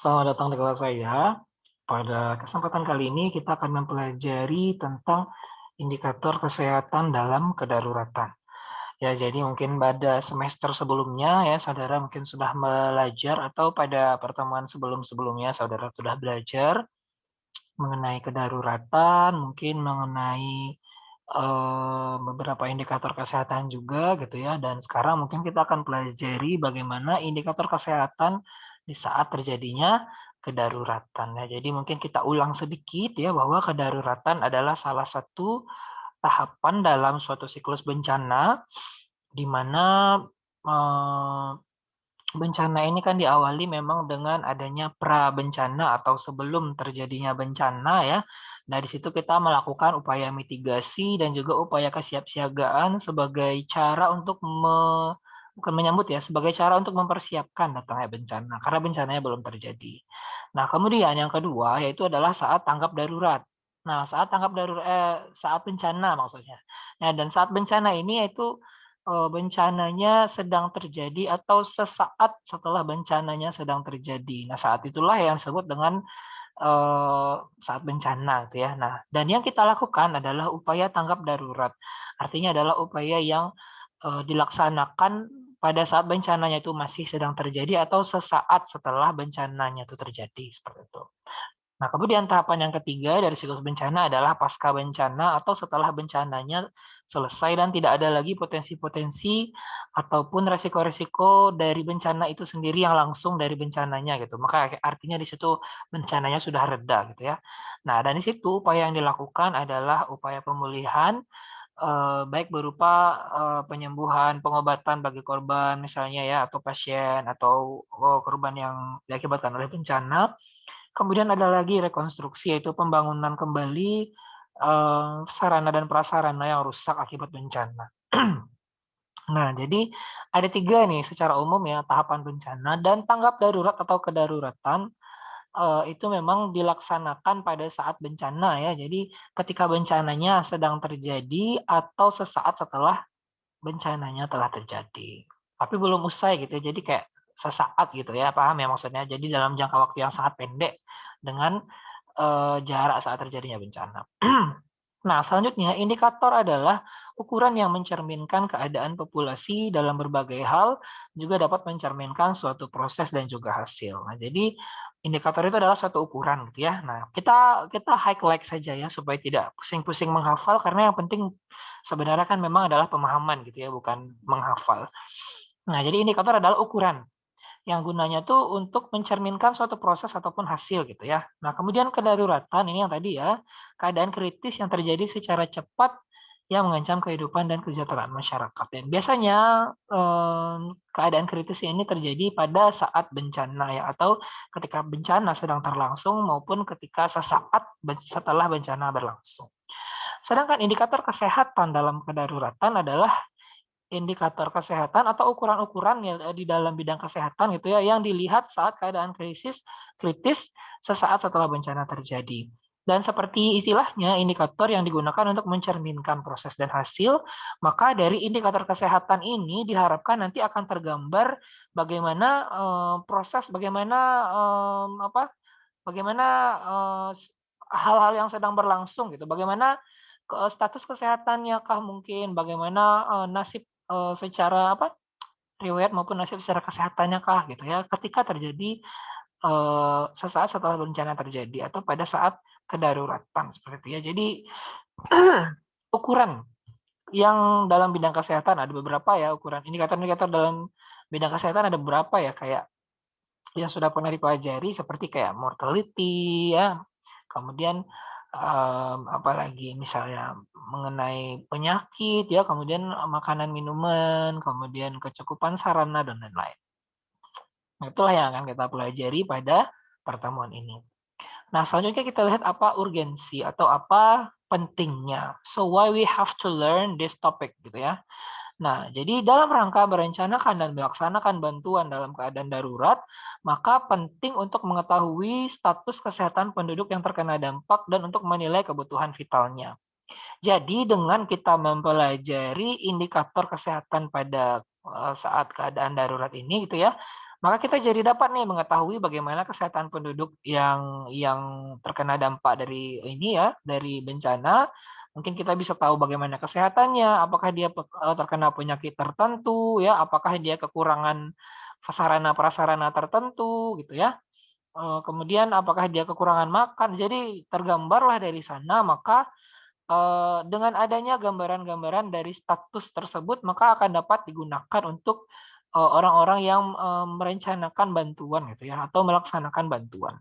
Selamat datang di kelas saya. Pada kesempatan kali ini kita akan mempelajari tentang indikator kesehatan dalam kedaruratan. Ya, jadi mungkin pada semester sebelumnya ya saudara mungkin sudah belajar atau pada pertemuan sebelum-sebelumnya saudara sudah belajar mengenai kedaruratan, mungkin mengenai beberapa indikator kesehatan juga gitu ya. Dan sekarang mungkin kita akan pelajari bagaimana indikator kesehatan di saat terjadinya kedaruratan ya. Jadi mungkin kita ulang sedikit ya bahwa kedaruratan adalah salah satu tahapan dalam suatu siklus bencana di mana eh, bencana ini kan diawali memang dengan adanya pra-bencana atau sebelum terjadinya bencana ya. Nah, di situ kita melakukan upaya mitigasi dan juga upaya kesiapsiagaan sebagai cara untuk bukan menyambut ya, sebagai cara untuk mempersiapkan datangnya bencana karena bencananya belum terjadi. Nah, kemudian yang kedua yaitu adalah saat tanggap darurat. Nah, saat bencana maksudnya. Nah, dan saat bencana ini yaitu bencananya sedang terjadi atau sesaat setelah bencananya sedang terjadi. Nah, saat itulah yang disebut dengan saat bencana gitu ya. Nah, dan yang kita lakukan adalah upaya tanggap darurat. Artinya adalah upaya yang dilaksanakan pada saat bencananya itu masih sedang terjadi atau sesaat setelah bencananya itu terjadi seperti itu. Nah, kemudian tahapan yang ketiga dari siklus bencana adalah pasca bencana atau setelah bencananya selesai dan tidak ada lagi potensi-potensi ataupun resiko-resiko dari bencana itu sendiri yang langsung dari bencananya gitu. Maka artinya di situ bencananya sudah reda gitu ya. Nah, dan di situ upaya yang dilakukan adalah upaya pemulihan baik berupa penyembuhan, pengobatan bagi korban misalnya ya atau pasien atau korban yang diakibatkan oleh bencana. Kemudian ada lagi rekonstruksi, yaitu pembangunan kembali sarana dan prasarana yang rusak akibat bencana. Nah, jadi ada 3 nih secara umum ya tahapan bencana dan tanggap darurat atau kedaruratan itu memang dilaksanakan pada saat bencana ya. Jadi ketika bencananya sedang terjadi atau sesaat setelah bencananya telah terjadi. Tapi belum usai gitu ya, jadi kayak sesaat gitu ya, paham ya maksudnya? Jadi dalam jangka waktu yang sangat pendek dengan jarak saat terjadinya bencana. Nah, selanjutnya indikator adalah ukuran yang mencerminkan keadaan populasi dalam berbagai hal, juga dapat mencerminkan suatu proses dan juga hasil. Nah, jadi indikator itu adalah suatu ukuran gitu ya. Nah, kita kita highlight saja ya supaya tidak pusing-pusing menghafal karena yang penting sebenarnya kan memang adalah pemahaman gitu ya, bukan menghafal. Nah, jadi indikator adalah ukuran yang gunanya tuh untuk mencerminkan suatu proses ataupun hasil gitu ya. Nah, kemudian kedaruratan ini yang tadi ya, keadaan kritis yang terjadi secara cepat yang mengancam kehidupan dan kesejahteraan masyarakat. Dan biasanya keadaan kritis ini terjadi pada saat bencana ya atau ketika bencana sedang terlangsung maupun ketika sesaat setelah bencana berlangsung. Sedangkan indikator kesehatan dalam kedaruratan adalah indikator kesehatan atau ukuran-ukuran ya di dalam bidang kesehatan gitu ya, yang dilihat saat keadaan kritis sesaat setelah bencana terjadi. Dan seperti istilahnya, indikator yang digunakan untuk mencerminkan proses dan hasil, maka dari indikator kesehatan ini diharapkan nanti akan tergambar bagaimana proses, bagaimana bagaimana hal-hal yang sedang berlangsung gitu, bagaimana status kesehatannya kah mungkin, bagaimana nasib secara riwayat maupun nasib secara kesehatannya kah gitu ya, ketika terjadi sesaat setelah bencana terjadi atau pada saat kedaruratan seperti itu ya. Jadi ukuran yang dalam bidang kesehatan ada beberapa ya ukuran indikator-indikator dalam bidang kesehatan ada beberapa ya kayak yang sudah pernah dipelajari seperti kayak mortality ya, kemudian apalagi misalnya mengenai penyakit ya, kemudian makanan minuman, kemudian kecukupan sarana dan lain-lain. Nah, itulah yang akan kita pelajari pada pertemuan ini. Nah, selanjutnya kita lihat apa urgensi atau apa pentingnya. So why we have to learn this topic gitu ya. Nah, jadi dalam rangka merencanakan dan melaksanakan bantuan dalam keadaan darurat, maka penting untuk mengetahui status kesehatan penduduk yang terkena dampak dan untuk menilai kebutuhan vitalnya. Jadi dengan kita mempelajari indikator kesehatan pada saat keadaan darurat ini gitu ya, Maka kita jadi dapat nih mengetahui bagaimana kesehatan penduduk yang terkena dampak dari ini ya, dari bencana. Mungkin kita bisa tahu bagaimana kesehatannya, apakah dia terkena penyakit tertentu ya, apakah dia kekurangan sarana prasarana tertentu gitu ya. Kemudian apakah dia kekurangan makan. Jadi tergambarlah dari sana, maka dengan adanya gambaran-gambaran dari status tersebut, maka akan dapat digunakan untuk orang-orang yang merencanakan bantuan gitu ya, atau melaksanakan bantuan.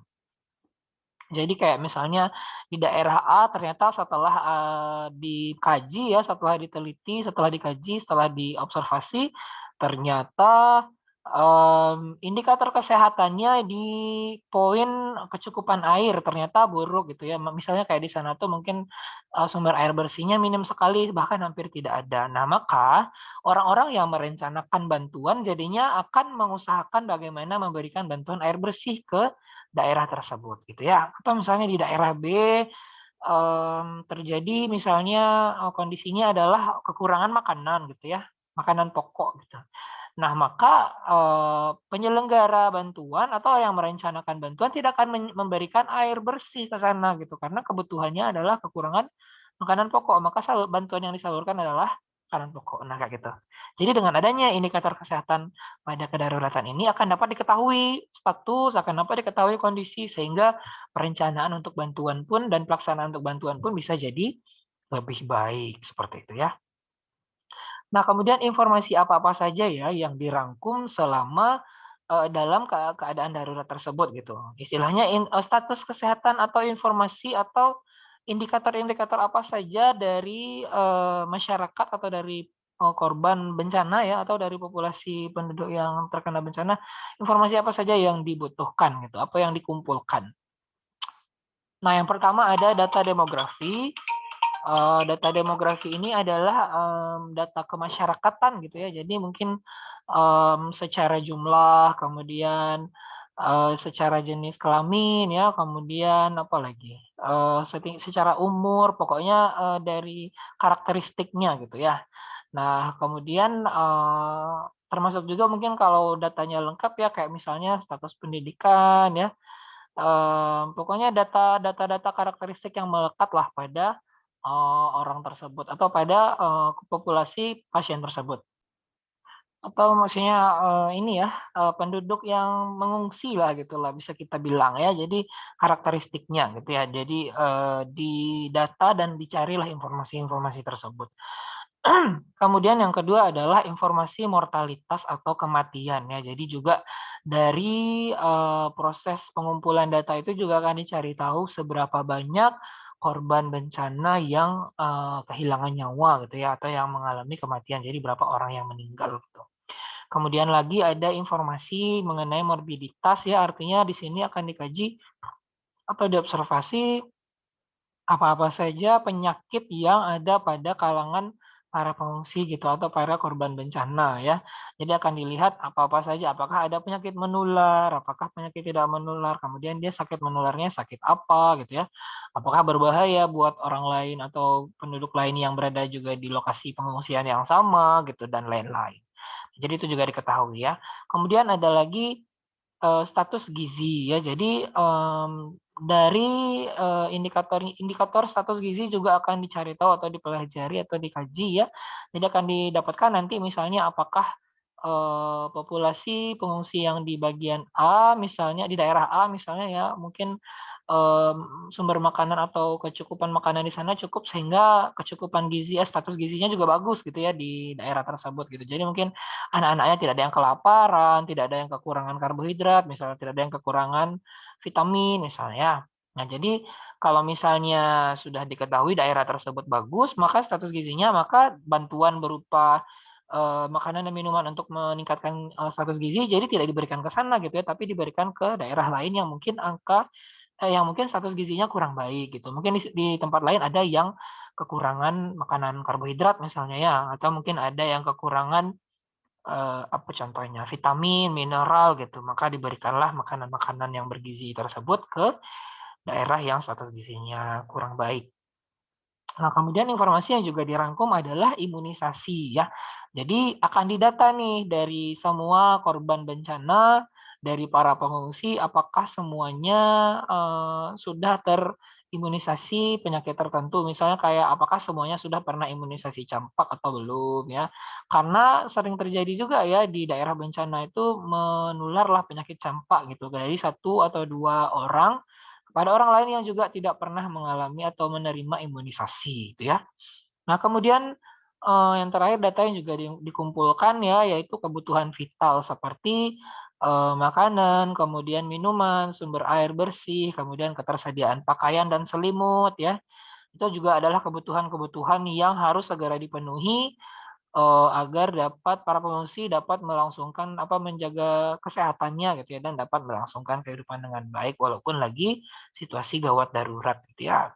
Jadi kayak misalnya di daerah A ternyata setelah dikaji ya, setelah diteliti, setelah dikaji, setelah diobservasi, ternyata indikator kesehatannya di poin kecukupan air ternyata buruk gitu ya. Misalnya kayak di sana tuh mungkin sumber air bersihnya minim sekali, bahkan hampir tidak ada. Nah, maka orang-orang yang merencanakan bantuan jadinya akan mengusahakan bagaimana memberikan bantuan air bersih ke daerah tersebut gitu ya. Atau misalnya di daerah B terjadi misalnya kondisinya adalah kekurangan makanan gitu ya, makanan pokok gitu. Nah, maka penyelenggara bantuan atau yang merencanakan bantuan tidak akan memberikan air bersih ke sana gitu, karena kebutuhannya adalah kekurangan makanan pokok, maka bantuan yang disalurkan adalah makanan pokok. Nah, kayak gitu. Jadi dengan adanya indikator kesehatan pada kedaruratan ini akan dapat diketahui status, akan dapat diketahui kondisi, sehingga perencanaan untuk bantuan pun dan pelaksanaan untuk bantuan pun bisa jadi lebih baik, seperti itu ya. Nah, kemudian informasi apa-apa saja ya yang dirangkum selama dalam keadaan darurat tersebut gitu. Istilahnya status kesehatan atau informasi atau indikator-indikator apa saja dari masyarakat atau dari korban bencana ya, atau dari populasi penduduk yang terkena bencana, informasi apa saja yang dibutuhkan gitu, apa yang dikumpulkan. Nah, yang pertama ada data demografi. Data demografi ini adalah data kemasyarakatan gitu ya. Jadi mungkin secara jumlah, kemudian secara jenis kelamin ya, kemudian apa lagi? Secara umur, pokoknya dari karakteristiknya gitu ya. Nah, kemudian termasuk juga mungkin kalau datanya lengkap ya, kayak misalnya status pendidikan ya. Pokoknya data karakteristik yang melekat lah pada orang tersebut atau pada populasi pasien tersebut. Atau maksudnya ini ya, penduduk yang mengungsi lah gitulah bisa kita bilang ya. Jadi karakteristiknya gitu ya. Jadi didata dan dicarilah informasi-informasi tersebut. Kemudian yang kedua adalah informasi mortalitas atau kematian ya. Jadi juga dari proses pengumpulan data itu juga akan dicari tahu seberapa banyak korban bencana yang kehilangan nyawa gitu ya, atau yang mengalami kematian. Jadi berapa orang yang meninggal gitu. Kemudian lagi ada informasi mengenai morbiditas ya, artinya di sini akan dikaji atau diobservasi apa-apa saja penyakit yang ada pada kalangan para pengungsi gitu atau para korban bencana ya. Jadi akan dilihat apa-apa saja, apakah ada penyakit menular, apakah penyakit tidak menular, kemudian dia sakit menularnya sakit apa gitu ya. Apakah berbahaya buat orang lain atau penduduk lain yang berada juga di lokasi pengungsian yang sama gitu dan lain-lain. Jadi itu juga diketahui ya. Kemudian ada lagi status gizi ya. Jadi dari indikator status gizi juga akan dicari tahu atau dipelajari atau dikaji ya. Jadi akan didapatkan nanti misalnya apakah populasi pengungsi yang di bagian A misalnya di daerah A misalnya ya mungkin sumber makanan atau kecukupan makanan di sana cukup sehingga kecukupan gizi status gizinya juga bagus gitu ya di daerah tersebut gitu. Jadi mungkin anak-anaknya tidak ada yang kelaparan, tidak ada yang kekurangan karbohidrat, misalnya tidak ada yang kekurangan vitamin misalnya. Nah, jadi kalau misalnya sudah diketahui daerah tersebut bagus, maka status gizinya, maka bantuan berupa makanan dan minuman untuk meningkatkan status gizi jadi tidak diberikan ke sana gitu ya, tapi diberikan ke daerah lain yang mungkin status gizinya kurang baik gitu. Mungkin di tempat lain ada yang kekurangan makanan karbohidrat misalnya ya, atau mungkin ada yang kekurangan apa contohnya, vitamin, mineral gitu, maka diberikanlah makanan-makanan yang bergizi tersebut ke daerah yang status gizinya kurang baik. Nah, kemudian informasi yang juga dirangkum adalah imunisasi ya. Jadi akan didata nih dari semua korban bencana, dari para pengungsi, apakah semuanya sudah terimunisasi penyakit tertentu, misalnya kayak apakah semuanya sudah pernah imunisasi campak atau belum ya. Karena sering terjadi juga ya di daerah bencana itu menularlah penyakit campak gitu dari satu atau dua orang kepada orang lain yang juga tidak pernah mengalami atau menerima imunisasi, gitu ya. Nah, kemudian yang terakhir data yang juga dikumpulkan ya, yaitu kebutuhan vital seperti makanan, kemudian minuman, sumber air bersih, kemudian ketersediaan pakaian dan selimut ya. Itu juga adalah kebutuhan-kebutuhan yang harus segera dipenuhi agar para pengungsi dapat melangsungkan menjaga kesehatannya gitu ya dan dapat melangsungkan kehidupan dengan baik walaupun lagi situasi gawat darurat gitu ya.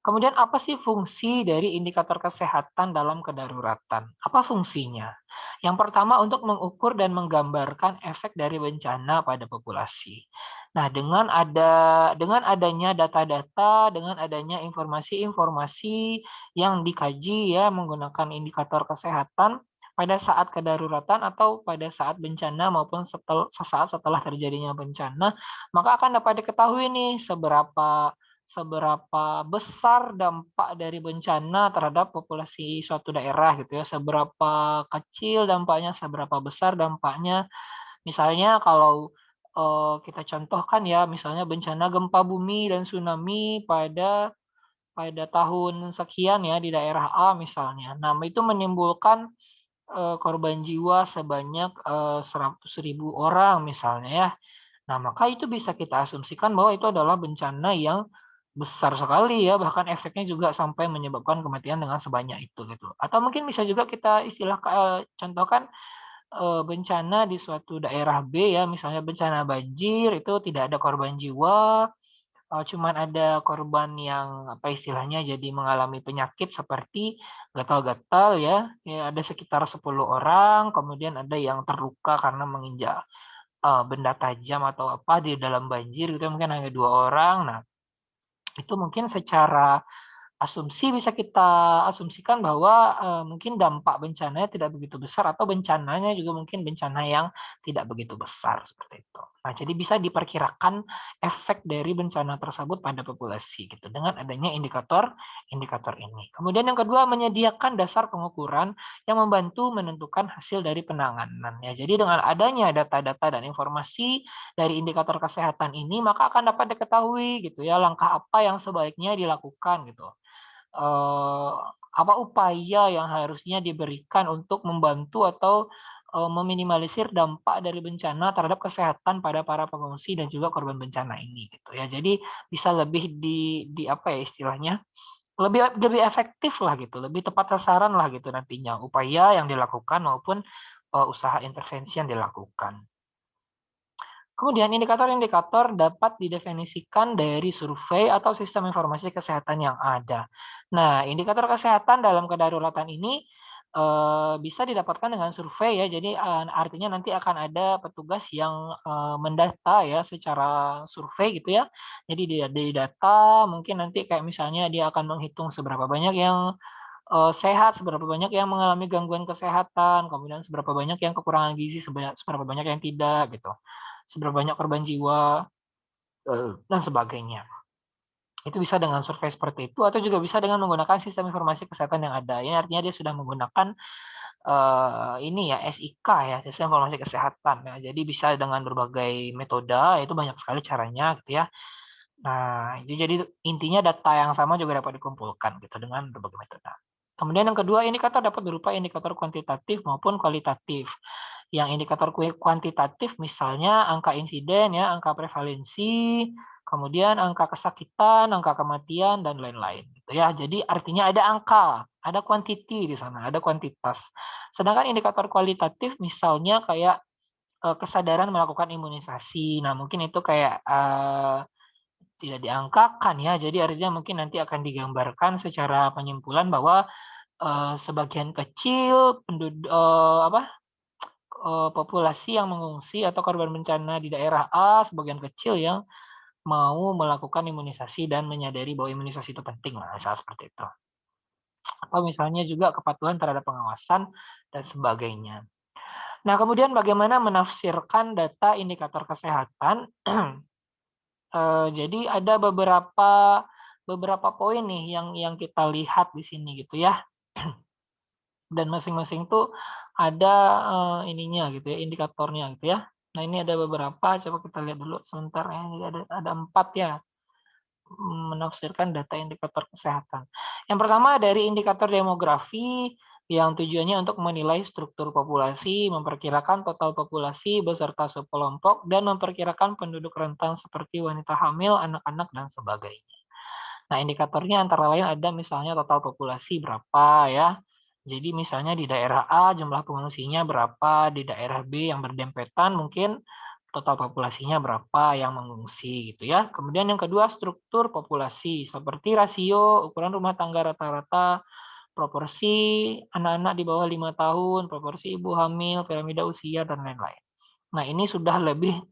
Kemudian apa sih fungsi dari indikator kesehatan dalam kedaruratan? Apa fungsinya? Yang pertama untuk mengukur dan menggambarkan efek dari bencana pada populasi. Nah, dengan adanya data-data, dengan adanya informasi-informasi yang dikaji ya menggunakan indikator kesehatan pada saat kedaruratan atau pada saat bencana maupun sesaat setelah terjadinya bencana, maka akan dapat diketahui nih seberapa besar dampak dari bencana terhadap populasi suatu daerah gitu ya, seberapa kecil dampaknya, seberapa besar dampaknya. Misalnya kalau kita contohkan ya, misalnya bencana gempa bumi dan tsunami pada tahun sekian ya di daerah A misalnya. Nah, itu menimbulkan korban jiwa sebanyak 100.000 orang misalnya ya. Nah, maka itu bisa kita asumsikan bahwa itu adalah bencana yang besar sekali ya, bahkan efeknya juga sampai menyebabkan kematian dengan sebanyak itu gitu. Atau mungkin bisa juga kita contohkan bencana di suatu daerah B ya, misalnya bencana banjir itu tidak ada korban jiwa, cuman ada korban yang istilahnya jadi mengalami penyakit seperti gatal-gatal ya, ya ada sekitar 10 orang, kemudian ada yang terluka karena menginjak benda tajam atau apa di dalam banjir gitu mungkin hanya 2 orang. Nah, itu mungkin secara asumsi bisa kita asumsikan bahwa mungkin dampak bencananya tidak begitu besar atau bencananya juga mungkin bencana yang tidak begitu besar seperti itu. Nah, jadi bisa diperkirakan efek dari bencana tersebut pada populasi gitu dengan adanya indikator ini. Kemudian yang kedua menyediakan dasar pengukuran yang membantu menentukan hasil dari penanganan ya. Jadi dengan adanya data-data dan informasi dari indikator kesehatan ini maka akan dapat diketahui gitu ya langkah apa yang sebaiknya dilakukan gitu. Apa upaya yang harusnya diberikan untuk membantu atau meminimalisir dampak dari bencana terhadap kesehatan pada para pengungsi dan juga korban bencana ini gitu ya. Jadi bisa lebih di apa ya istilahnya, lebih lebih efektif lah gitu, lebih tepat sasaran lah gitu nantinya upaya yang dilakukan maupun usaha intervensi yang dilakukan. Kemudian indikator-indikator dapat didefinisikan dari survei atau sistem informasi kesehatan yang ada. Nah, indikator kesehatan dalam kedaruratan ini bisa didapatkan dengan survei ya. Jadi artinya nanti akan ada petugas yang mendata ya secara survei gitu ya. Jadi di data mungkin nanti kayak misalnya dia akan menghitung seberapa banyak yang sehat, seberapa banyak yang mengalami gangguan kesehatan, kemudian seberapa banyak yang kekurangan gizi, seberapa banyak yang tidak gitu. Seberapa banyak korban jiwa, dan sebagainya. Itu bisa dengan survei seperti itu atau juga bisa dengan menggunakan sistem informasi kesehatan yang ada. Ini artinya dia sudah menggunakan ini ya SIK ya, sistem informasi kesehatan ya. Jadi bisa dengan berbagai metode, itu banyak sekali caranya gitu ya. Nah, itu jadi intinya data yang sama juga dapat dikumpulkan gitu dengan berbagai metode. Kemudian yang kedua, indikator dapat berupa indikator kuantitatif maupun kualitatif. Yang indikator kuantitatif misalnya angka insiden ya, angka prevalensi, kemudian angka kesakitan, angka kematian dan lain-lain gitu ya. Jadi artinya ada angka, ada quantity di sana, ada kuantitas. Sedangkan indikator kualitatif misalnya kayak kesadaran melakukan imunisasi. Nah, mungkin itu kayak tidak diangkakan ya. Jadi artinya mungkin nanti akan digambarkan secara penyimpulan bahwa sebagian kecil populasi yang mengungsi atau korban bencana di daerah A sebagian kecil yang mau melakukan imunisasi dan menyadari bahwa imunisasi itu penting lah, misal seperti itu. Atau misalnya juga kepatuhan terhadap pengawasan dan sebagainya. Nah, kemudian bagaimana menafsirkan data indikator kesehatan? Jadi ada beberapa poin nih yang kita lihat di sini gitu ya. Dan masing-masing tuh ada, ininya gitu ya, indikatornya gitu ya. Nah, ini ada beberapa, coba kita lihat dulu sebentar ya, ini ada 4 ya, menafsirkan data indikator kesehatan. Yang pertama dari indikator demografi, yang tujuannya untuk menilai struktur populasi, memperkirakan total populasi beserta subkelompok, dan memperkirakan penduduk rentan seperti wanita hamil, anak-anak, dan sebagainya. Nah, indikatornya antara lain ada misalnya total populasi berapa ya. Jadi misalnya di daerah A jumlah pengungsinya berapa, di daerah B yang berdempetan mungkin total populasinya berapa yang mengungsi gitu ya. Kemudian yang kedua struktur populasi seperti rasio, ukuran rumah tangga rata-rata, proporsi anak-anak di bawah 5 tahun, proporsi ibu hamil, piramida usia, dan lain-lain. Nah, ini sudah lebih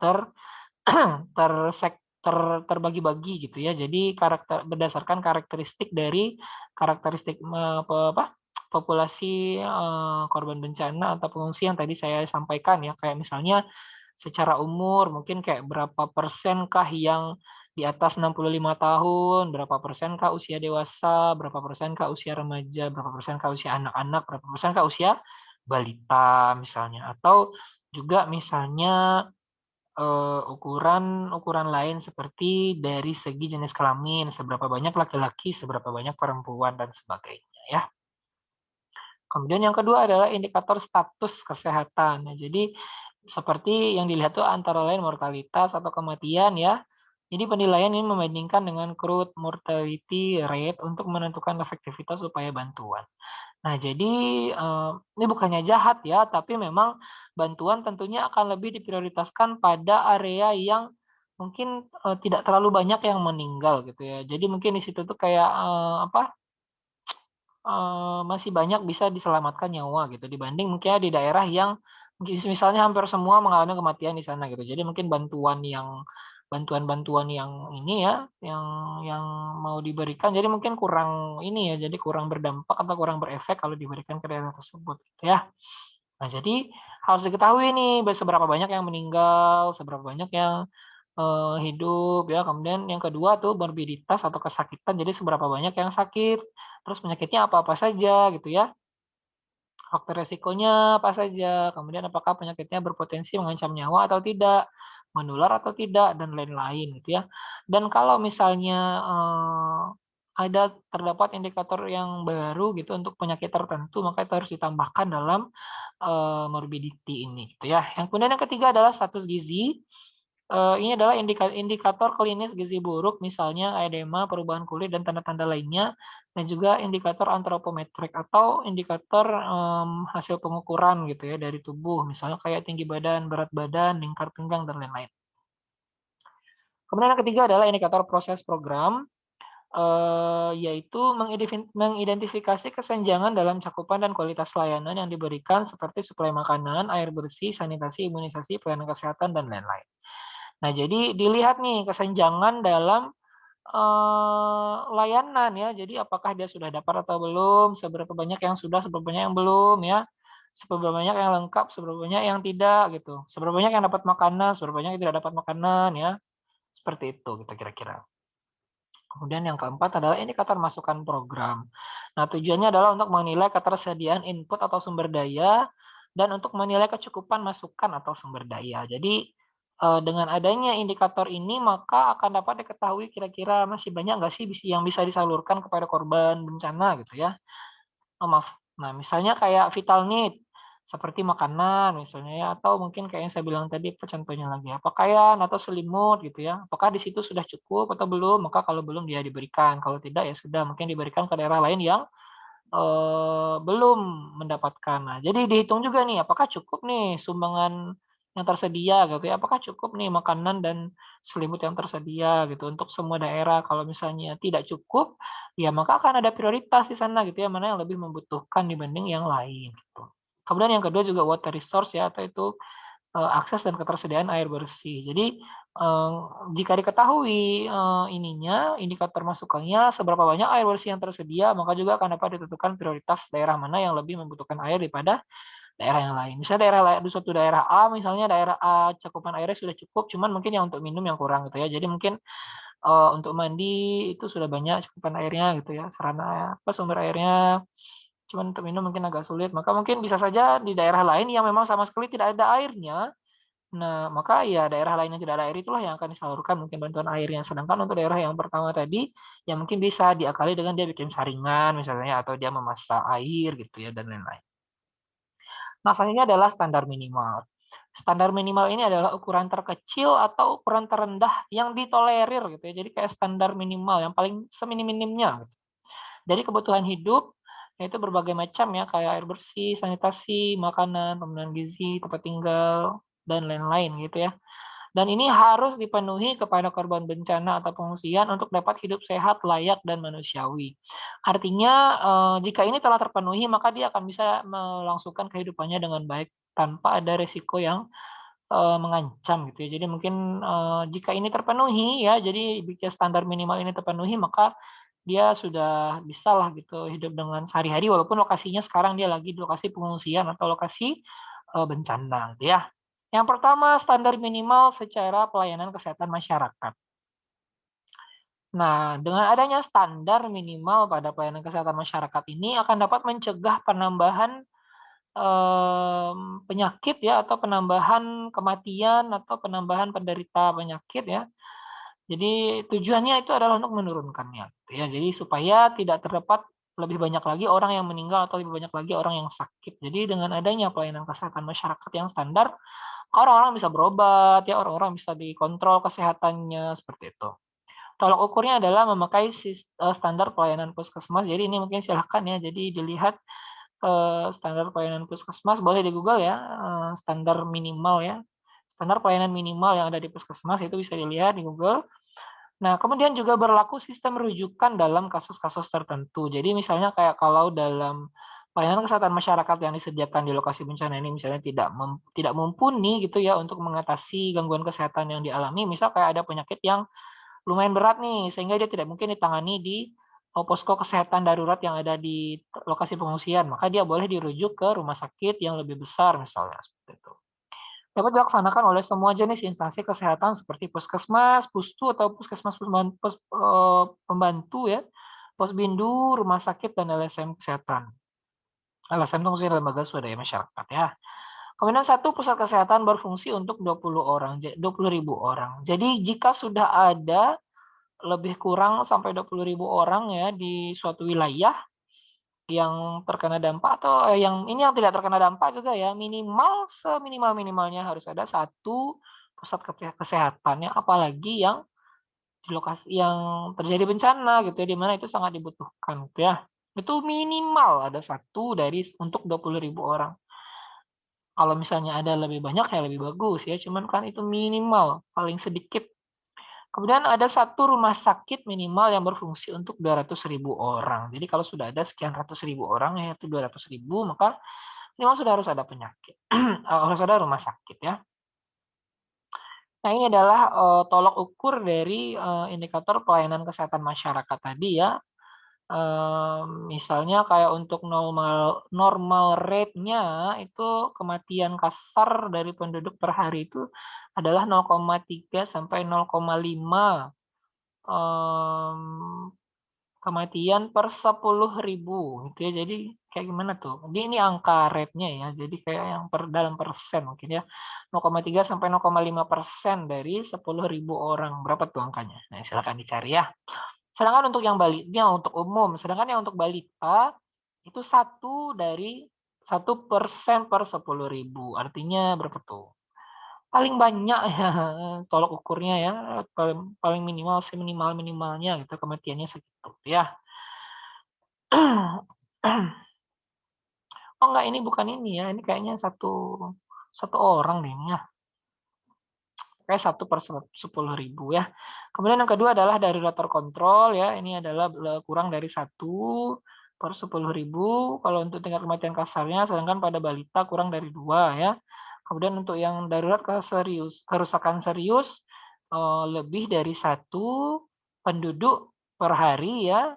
tersek terbagi-bagi gitu ya. Jadi berdasarkan karakteristik dari karakteristik populasi korban bencana atau pengungsi yang tadi saya sampaikan ya. Kayak misalnya secara umur mungkin kayak berapa persenkah yang di atas 65 tahun, berapa persenkah usia dewasa, berapa persenkah usia remaja, berapa persenkah usia anak-anak, berapa persenkah usia balita misalnya. Atau juga misalnya ukuran lain seperti dari segi jenis kelamin, seberapa banyak laki-laki, seberapa banyak perempuan, dan sebagainya ya. Kemudian yang kedua adalah indikator status kesehatan. Nah, jadi seperti yang dilihat itu antara lain mortalitas atau kematian ya. Jadi penilaian ini membandingkan dengan crude mortality rate untuk menentukan efektivitas upaya bantuan. Nah, jadi ini bukannya jahat ya, tapi memang bantuan tentunya akan lebih diprioritaskan pada area yang mungkin tidak terlalu banyak yang meninggal gitu ya. Jadi mungkin di situ tuh kayak masih banyak bisa diselamatkan nyawa gitu dibanding mungkin di daerah yang misalnya hampir semua mengalami kematian di sana gitu. Jadi mungkin bantuan-bantuan yang ini ya, yang mau diberikan jadi mungkin kurang ini ya, jadi kurang berdampak atau kurang berefek kalau diberikan ke daerah tersebut gitu ya. Nah, jadi harus diketahui nih seberapa banyak yang meninggal, seberapa banyak yang hidup ya. Kemudian yang kedua tuh morbiditas atau kesakitan, jadi seberapa banyak yang sakit, terus penyakitnya apa-apa saja gitu ya, faktor resikonya apa saja, kemudian apakah penyakitnya berpotensi mengancam nyawa atau tidak, menular atau tidak, dan lain-lain gitu ya. Dan kalau misalnya terdapat indikator yang baru gitu untuk penyakit tertentu, maka itu harus ditambahkan dalam morbidity ini gitu ya. Yang kemudian yang ketiga adalah status gizi. Ini adalah indikator klinis gizi buruk, misalnya edema, perubahan kulit, dan tanda-tanda lainnya, dan juga indikator antropometrik atau indikator hasil pengukuran gitu ya dari tubuh, misalnya kayak tinggi badan, berat badan, lingkar pinggang, dan lain-lain. Kemudian yang ketiga adalah indikator proses program, yaitu mengidentifikasi kesenjangan dalam cakupan dan kualitas layanan yang diberikan seperti suplai makanan, air bersih, sanitasi, imunisasi, pelayanan kesehatan, dan lain-lain. Nah, jadi dilihat nih kesenjangan dalam layanan ya. Jadi apakah dia sudah dapat atau belum, seberapa banyak yang sudah, seberapa banyak yang belum ya. Seberapa banyak yang lengkap, seberapa banyak yang tidak gitu. Seberapa banyak yang dapat makanan, seberapa banyak yang tidak dapat makanan ya. Seperti itu gitu kira-kira. Kemudian yang keempat adalah indikator masukan program. Nah, tujuannya adalah untuk menilai ketersediaan input atau sumber daya dan untuk menilai kecukupan masukan atau sumber daya. Jadi dengan adanya indikator ini maka akan dapat diketahui kira-kira masih banyak nggak sih yang bisa disalurkan kepada korban bencana gitu ya. Oh, maaf. Nah, misalnya kayak vital need, seperti makanan misalnya ya, atau mungkin kayak yang saya bilang tadi, contohnya lagi ya, pakaian atau selimut gitu ya. Apakah di situ sudah cukup atau belum? Maka kalau belum dia diberikan, kalau tidak ya sudah mungkin diberikan ke daerah lain yang belum mendapatkan. Nah, jadi dihitung juga nih, apakah cukup nih sumbangan yang tersedia gitu ya, apakah cukup nih makanan dan selimut yang tersedia gitu untuk semua daerah. Kalau misalnya tidak cukup, ya maka akan ada prioritas di sana gitu ya, mana yang lebih membutuhkan dibanding yang lain gitu. Kemudian yang kedua juga water resource ya, atau itu akses dan ketersediaan air bersih. Jadi Jika diketahui indikator masukannya seberapa banyak air bersih yang tersedia, maka juga akan dapat ditentukan prioritas daerah mana yang lebih membutuhkan air daripada daerah yang lain. Misalnya di suatu daerah A, misalnya daerah A cakupan airnya sudah cukup, cuman mungkin yang untuk minum yang kurang gitu ya. Jadi mungkin untuk mandi itu sudah banyak cakupan airnya gitu ya, sarana sumber airnya. Cuman untuk minum mungkin agak sulit, maka mungkin bisa saja di daerah lain yang memang sama sekali tidak ada airnya. Nah, maka ya daerah lain yang tidak ada air itulah yang akan disalurkan mungkin bantuan airnya. Sedangkan untuk daerah yang pertama tadi, ya mungkin bisa diakali dengan dia bikin saringan misalnya, atau dia memasak air gitu ya, dan lain-lain. Nah, selanjutnya adalah standar minimal. Standar minimal ini adalah ukuran terkecil atau ukuran terendah yang ditolerir gitu ya. Jadi kayak standar minimal yang paling seminim-minimnya gitu. Dari kebutuhan hidup, yaitu berbagai macam ya, kayak air bersih, sanitasi, makanan, pemenuhan gizi, tempat tinggal, dan lain-lain gitu ya. Dan ini harus dipenuhi kepada korban bencana atau pengungsian untuk dapat hidup sehat, layak, dan manusiawi. Artinya, jika ini telah terpenuhi, maka dia akan bisa melangsungkan kehidupannya dengan baik tanpa ada resiko yang mengancam gitu ya. Jadi mungkin jika ini terpenuhi ya, jadi jika standar minimal ini terpenuhi, maka dia sudah bisalah gitu hidup dengan sehari-hari walaupun lokasinya sekarang dia lagi di lokasi pengungsian atau lokasi bencana gitu ya. Yang pertama, standar minimal secara pelayanan kesehatan masyarakat. Nah, dengan adanya standar minimal pada pelayanan kesehatan masyarakat ini akan dapat mencegah penambahan penyakit ya, atau penambahan kematian atau penambahan penderita penyakit ya. Jadi tujuannya itu adalah untuk menurunkannya gitu ya. Jadi supaya tidak terdapat lebih banyak lagi orang yang meninggal atau lebih banyak lagi orang yang sakit. Jadi dengan adanya pelayanan kesehatan masyarakat yang standar, orang-orang bisa berobat ya, orang-orang bisa dikontrol kesehatannya seperti itu. Tolak ukurnya adalah memakai standar pelayanan puskesmas. Jadi ini mungkin silahkan ya. Jadi dilihat standar pelayanan puskesmas, boleh di Google ya, standar minimal ya. Standar pelayanan minimal yang ada di puskesmas itu bisa dilihat di Google. Nah, kemudian juga berlaku sistem rujukan dalam kasus-kasus tertentu. Jadi misalnya kayak kalau dalam pelayanan kesehatan masyarakat yang disediakan di lokasi bencana ini misalnya tidak mumpuni gitu ya untuk mengatasi gangguan kesehatan yang dialami, misal kayak ada penyakit yang lumayan berat nih, sehingga dia tidak mungkin ditangani di posko kesehatan darurat yang ada di lokasi pengungsian, maka dia boleh dirujuk ke rumah sakit yang lebih besar misalnya, seperti itu. Dapat dilaksanakan oleh semua jenis instansi kesehatan seperti puskesmas, pustu atau puskesmas pembantu ya, posbindu, rumah sakit, dan LSM kesehatan. LSM itu maksudnya lembaga swadaya masyarakat ya. Kemudian satu pusat kesehatan berfungsi untuk 20.000 orang. Jadi jika sudah ada lebih kurang sampai 20.000 orang ya di suatu wilayah yang terkena dampak atau yang tidak terkena dampak juga ya, minimal seminimal-minimalnya harus ada satu pusat kesehatan ya, apalagi yang di lokasi yang terjadi bencana gitu ya, di mana itu sangat dibutuhkan gitu ya. Itu minimal ada satu untuk 20.000 orang. Kalau misalnya ada lebih banyak ya lebih bagus ya, cuman kan itu minimal, paling sedikit. Kemudian ada satu rumah sakit minimal yang berfungsi untuk 200.000 orang. Jadi kalau sudah ada sekian ratus ribu orang, yaitu 200.000, maka memang sudah harus ada penyakit, harus ada rumah sakit ya. Nah ini adalah tolok ukur dari indikator pelayanan kesehatan masyarakat tadi ya. Misalnya kayak untuk normal rate-nya itu kematian kasar dari penduduk per hari itu adalah 0,3 sampai 0,5 kematian per 10.000 gitu ya. Jadi kayak gimana tuh? Ini angka rate-nya ya. Jadi kayak yang dalam persen mungkin ya. 0,3 sampai 0,5% dari 10.000 orang. Berapa tuh angkanya? Nah, silakan dicari ya. Sedangkan untuk yang untuk umum, sedangkan yang untuk balita itu 1% per 10.000. Artinya berapa tuh? Paling banyak ya tolok ukurnya ya, paling minimal seminimal-minimalnya gitu kematiannya segitu ya. Oh enggak, ini bukan ini ya, ini kayaknya satu orang deh ini ya. Kayak 1/10.000 ya. Kemudian yang kedua adalah darurat terkontrol ya, ini adalah kurang dari 1/10.000 kalau untuk tingkat kematian kasarnya, sedangkan pada balita kurang dari 2 ya. Kemudian untuk yang darurat kerusakan serius lebih dari 1 penduduk per hari ya,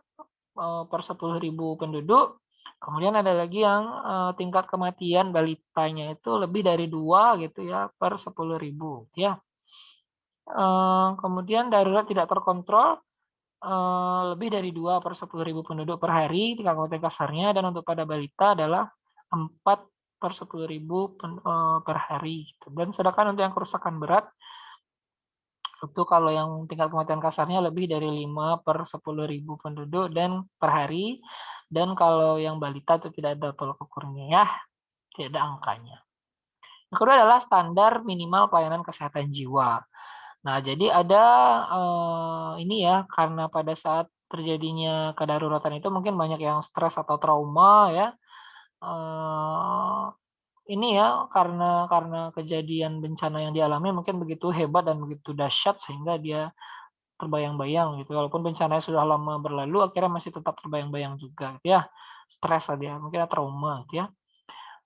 per 10.000 penduduk. Kemudian ada lagi yang tingkat kematian balitanya itu lebih dari 2 gitu ya per 10.000 ya. Kemudian darurat tidak terkontrol lebih dari 2 per 10.000 penduduk per hari, tingkat kematian kasarnya, dan untuk pada balita adalah 4 per 10.000 per hari gitu. Dan sedangkan untuk yang kerusakan berat itu kalau yang tingkat kematian kasarnya lebih dari 5 per 10.000 penduduk dan per hari, dan kalau yang balita itu tidak ada tolak ukurnya ya, tidak ada angkanya. Yang kedua adalah standar minimal pelayanan kesehatan jiwa. Nah, jadi ada ini ya, karena pada saat terjadinya kedaruratan itu mungkin banyak yang stres atau trauma ya. Ini ya, karena kejadian bencana yang dialami mungkin begitu hebat dan begitu dahsyat sehingga dia terbayang-bayang gitu, walaupun bencananya sudah lama berlalu akhirnya masih tetap terbayang-bayang juga gitu ya, stres tadi ya, mungkin ada trauma gitu ya.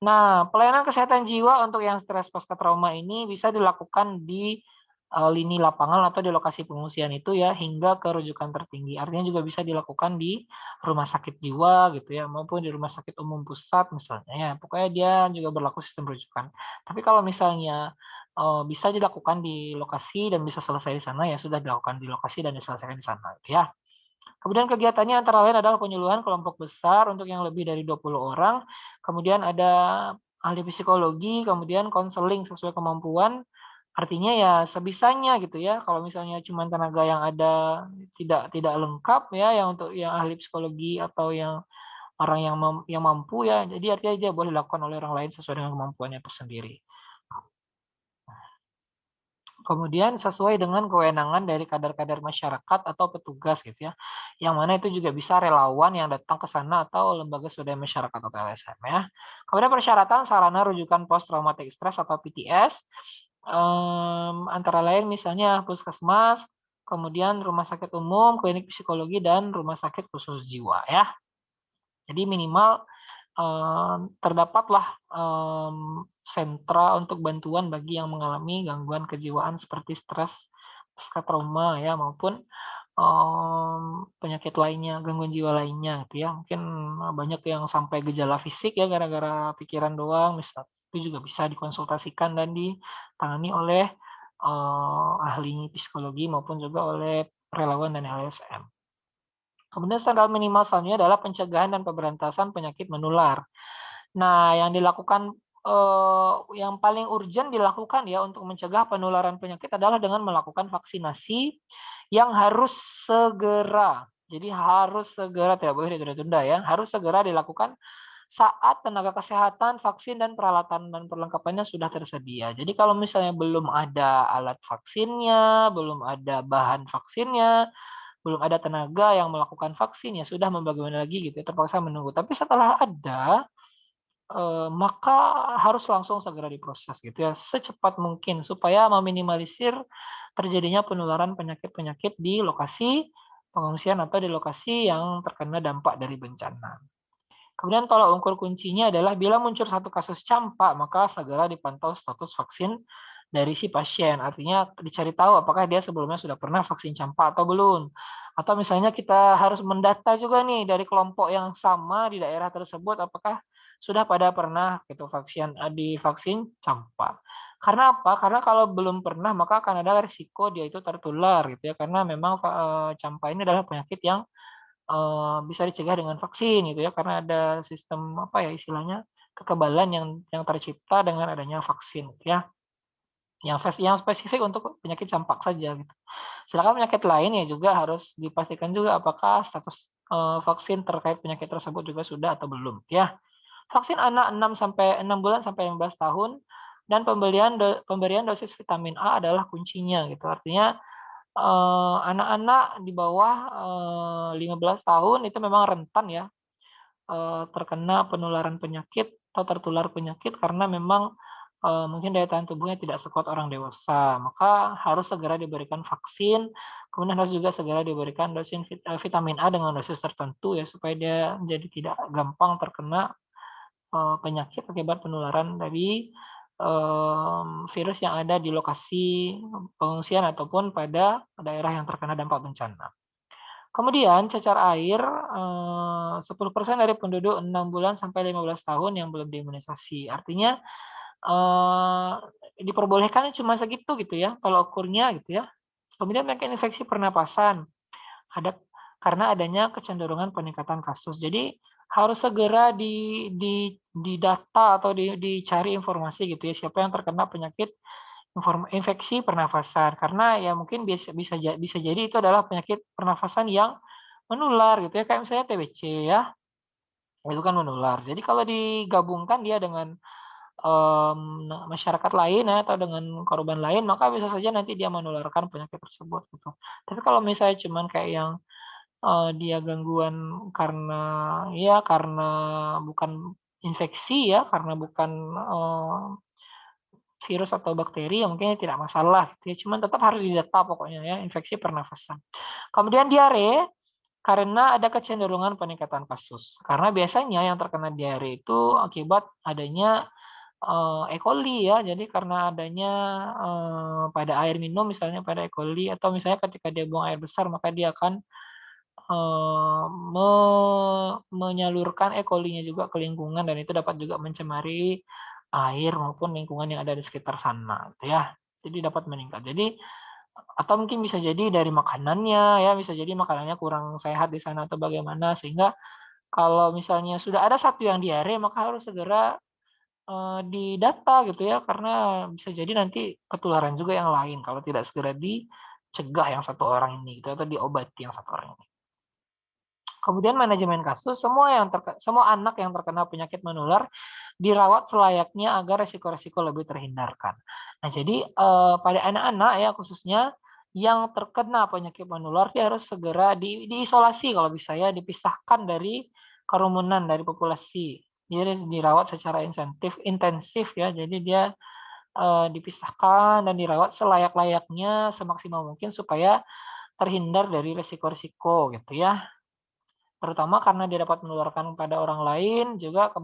Nah, pelayanan kesehatan jiwa untuk yang stres pasca trauma ini bisa dilakukan di lini lapangan atau di lokasi pengungsian itu ya, hingga ke rujukan tertinggi. Artinya juga bisa dilakukan di rumah sakit jiwa gitu ya, maupun di rumah sakit umum pusat misalnya ya. Pokoknya dia juga berlaku sistem rujukan. Tapi kalau misalnya bisa dilakukan di lokasi dan bisa selesai di sana, ya sudah dilakukan di lokasi dan diselesaikan di sana gitu ya. Kemudian kegiatannya antara lain adalah penyuluhan kelompok besar untuk yang lebih dari 20 orang, kemudian ada ahli psikologi, kemudian konseling sesuai kemampuan, artinya ya sebisanya gitu ya. Kalau misalnya cuma tenaga yang ada tidak lengkap ya, yang untuk yang ahli psikologi atau yang orang yang mampu ya, jadi artinya dia boleh dilakukan oleh orang lain sesuai dengan kemampuannya tersendiri. Kemudian sesuai dengan kewenangan dari kadar-kadar masyarakat atau petugas gitu ya, yang mana itu juga bisa relawan yang datang ke sana atau lembaga swadaya masyarakat atau LSM ya. Kemudian persyaratan sarana rujukan post traumatic stress atau PTS, antara lain misalnya puskesmas, kemudian rumah sakit umum, klinik psikologi, dan rumah sakit khusus jiwa ya. Jadi minimal terdapatlah sentra untuk bantuan bagi yang mengalami gangguan kejiwaan seperti stres pasca trauma ya, maupun penyakit lainnya, gangguan jiwa lainnya gitu ya. Mungkin banyak yang sampai gejala fisik ya gara-gara pikiran doang misal, itu juga bisa dikonsultasikan dan ditangani oleh ahli psikologi maupun juga oleh relawan dan LSM. Kemudian standar minimal selanjutnya adalah pencegahan dan pemberantasan penyakit menular. Nah, yang dilakukan yang paling urgent dilakukan ya untuk mencegah penularan penyakit adalah dengan melakukan vaksinasi yang harus segera. Jadi harus segera, tidak boleh ditunda-tunda ya, harus segera dilakukan saat tenaga kesehatan, vaksin, dan peralatan dan perlengkapannya sudah tersedia. Jadi kalau misalnya belum ada alat vaksinnya, belum ada bahan vaksinnya, belum ada tenaga yang melakukan vaksin, ya sudah mau bagaimana lagi gitu ya, terpaksa menunggu. Tapi setelah ada, maka harus langsung segera diproses gitu ya, secepat mungkin supaya meminimalisir terjadinya penularan penyakit-penyakit di lokasi pengungsian atau di lokasi yang terkena dampak dari bencana. Kemudian tolak ukur kuncinya adalah bila muncul satu kasus campak, maka segera dipantau status vaksin dari si pasien. Artinya dicari tahu apakah dia sebelumnya sudah pernah vaksin campak atau belum. Atau misalnya kita harus mendata juga nih dari kelompok yang sama di daerah tersebut apakah sudah pada pernah gitu divaksin campak. Karena apa? Karena kalau belum pernah maka akan ada risiko dia itu tertular gitu ya. Karena memang campak ini adalah penyakit yang bisa dicegah dengan vaksin gitu ya, karena ada sistem apa ya istilahnya, kekebalan yang tercipta dengan adanya vaksin gitu ya, yang spesifik untuk penyakit campak saja gitu. Sedangkan penyakit lain ya juga harus dipastikan juga apakah status, vaksin terkait penyakit tersebut juga sudah atau belum ya. Vaksin anak 6 bulan sampai 15 tahun dan pemberian dosis vitamin A adalah kuncinya gitu. Artinya anak-anak di bawah 15 tahun itu memang rentan ya terkena penularan penyakit atau tertular penyakit karena memang mungkin daya tahan tubuhnya tidak sekuat orang dewasa. Maka harus segera diberikan vaksin, kemudian harus juga segera diberikan dosis vitamin A dengan dosis tertentu ya supaya dia menjadi tidak gampang terkena penyakit akibat penularan dari virus yang ada di lokasi pengungsian ataupun pada daerah yang terkena dampak bencana. Kemudian cacar air, 10% dari penduduk 6 bulan sampai 15 tahun yang belum diimunisasi. Artinya, diperbolehkan cuma segitu gitu ya, kalau ukurnya gitu ya. Kemudian penyakit infeksi pernapasan, ada karena adanya kecenderungan peningkatan kasus. Jadi harus segera di data atau dicari informasi gitu ya, siapa yang terkena penyakit infeksi pernafasan. Karena ya mungkin bisa jadi itu adalah penyakit pernafasan yang menular gitu ya, kayak misalnya TBC ya, itu kan menular. Jadi kalau digabungkan dia dengan, masyarakat lain ya atau dengan korban lain, maka bisa saja nanti dia menularkan penyakit tersebut gitu. Tapi kalau misalnya cuman kayak yang, dia gangguan karena karena bukan infeksi ya, karena bukan, virus atau bakteri ya mungkin tidak masalah gitu ya, cuman tetap harus didata pokoknya ya, infeksi pernafasan. Kemudian diare, karena ada kecenderungan peningkatan kasus. Karena biasanya yang terkena diare itu akibat adanya, E. coli ya, jadi karena adanya, pada air minum misalnya pada E. coli atau misalnya ketika dia buang air besar maka dia akan, eee, me menyalurkan E. coli-nya juga ke lingkungan dan itu dapat juga mencemari air maupun lingkungan yang ada di sekitar sana gitu ya. Jadi dapat meningkat. Jadi atau mungkin bisa jadi dari makanannya ya, bisa jadi makanannya kurang sehat di sana atau bagaimana sehingga kalau misalnya sudah ada satu yang diare maka harus segera, didata gitu ya, karena bisa jadi nanti ketularan juga yang lain kalau tidak segera dicegah yang satu orang ini gitu atau diobati yang satu orang ini. Kemudian manajemen kasus, semua anak yang terkena penyakit menular dirawat selayaknya agar resiko-resiko lebih terhindarkan. Nah, jadi, pada anak-anak ya khususnya yang terkena penyakit menular dia harus segera diisolasi kalau bisa ya, dipisahkan dari kerumunan, dari populasi. Dia dirawat secara intensif ya, jadi dia, dipisahkan dan dirawat selayak-layaknya, semaksimal mungkin supaya terhindar dari resiko-resiko gitu ya. Terutama karena dia dapat menularkan pada orang lain, juga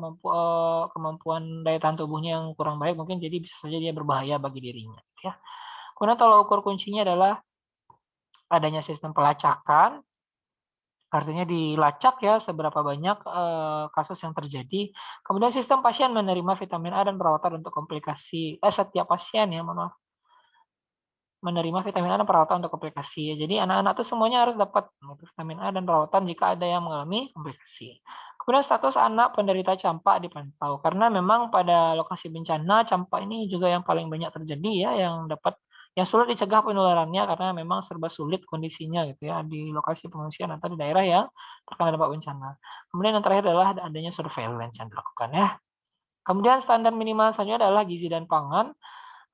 kemampuan daya tahan tubuhnya yang kurang baik mungkin jadi bisa saja dia berbahaya bagi dirinya, ya. Kemudian tolak ukur kuncinya adalah adanya sistem pelacakan, artinya dilacak ya seberapa banyak, kasus yang terjadi. Kemudian sistem pasien menerima vitamin A dan perawatan untuk setiap pasien ya, mohon maaf. Menerima vitamin A dan perawatan untuk komplikasi. Jadi anak-anak tuh semuanya harus dapat vitamin A dan perawatan jika ada yang mengalami komplikasi. Kemudian status anak penderita campak dipantau, karena memang pada lokasi bencana campak ini juga yang paling banyak terjadi ya, yang sulit dicegah penularannya karena memang serba sulit kondisinya gitu ya di lokasi pengungsian atau di daerah yang terkena dampak bencana. Kemudian yang terakhir adalah adanya surveillance yang dilakukan ya. Kemudian standar minimal selanjutnya adalah gizi dan pangan.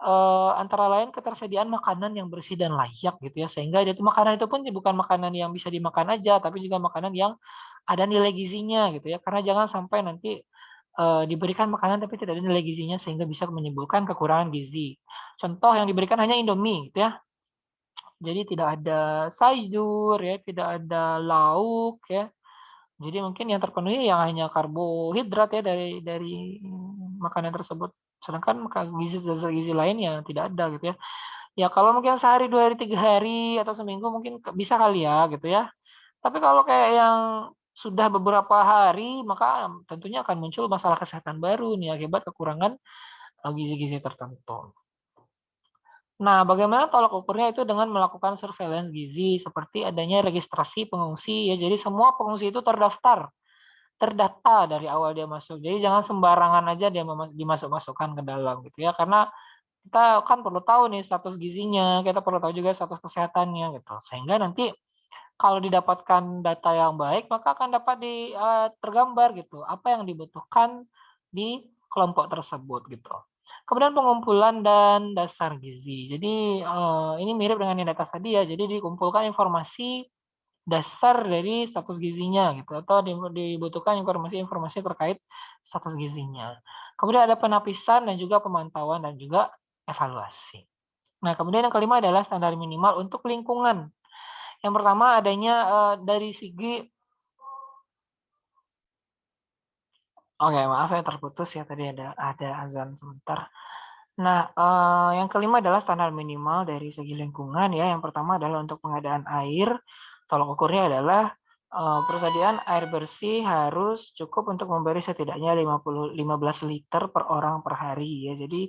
Antara lain ketersediaan makanan yang bersih dan layak gitu ya, sehingga makanan itu pun bukan makanan yang bisa dimakan aja, tapi juga makanan yang ada nilai gizinya gitu ya. Karena jangan sampai nanti, diberikan makanan tapi tidak ada nilai gizinya sehingga bisa menimbulkan kekurangan gizi. Contoh yang diberikan hanya Indomie gitu ya, jadi tidak ada sayur ya, tidak ada lauk ya. Jadi mungkin yang terpenuhi yang hanya karbohidrat ya dari makanan tersebut. Sedangkan zat gizi lain yang tidak ada gitu ya. Ya kalau mungkin sehari, 2 hari, 3 hari, atau seminggu mungkin bisa kali ya gitu ya. Tapi kalau kayak yang sudah beberapa hari, maka tentunya akan muncul masalah kesehatan baru nih akibat kekurangan, gizi-gizi tertentu. Nah, bagaimana tolak ukurnya itu dengan melakukan surveillance gizi seperti adanya registrasi pengungsi ya. Jadi semua pengungsi itu terdata dari awal dia masuk. Jadi jangan sembarangan aja dia dimasuk-masukkan ke dalam gitu ya. Karena kita kan perlu tahu nih status gizinya, kita perlu tahu juga status kesehatannya gitu. Sehingga nanti kalau didapatkan data yang baik, maka akan dapat tergambar gitu, apa yang dibutuhkan di kelompok tersebut gitu. Kemudian pengumpulan dan dasar gizi. Jadi, ini mirip dengan yang di atas tadi ya, jadi dikumpulkan informasi dasar dari status gizinya gitu, atau dibutuhkan informasi-informasi terkait status gizinya. Kemudian ada penapisan dan juga pemantauan dan juga evaluasi. Nah, kemudian yang kelima adalah standar minimal untuk lingkungan. Yang pertama adanya, dari segi oke maaf ya terputus ya tadi ada azan sebentar. Nah, yang kelima adalah standar minimal dari segi lingkungan ya. Yang pertama adalah untuk pengadaan air, tolak ukurnya adalah, persediaan air bersih harus cukup untuk memberi setidaknya 15 liter per orang per hari ya. Jadi,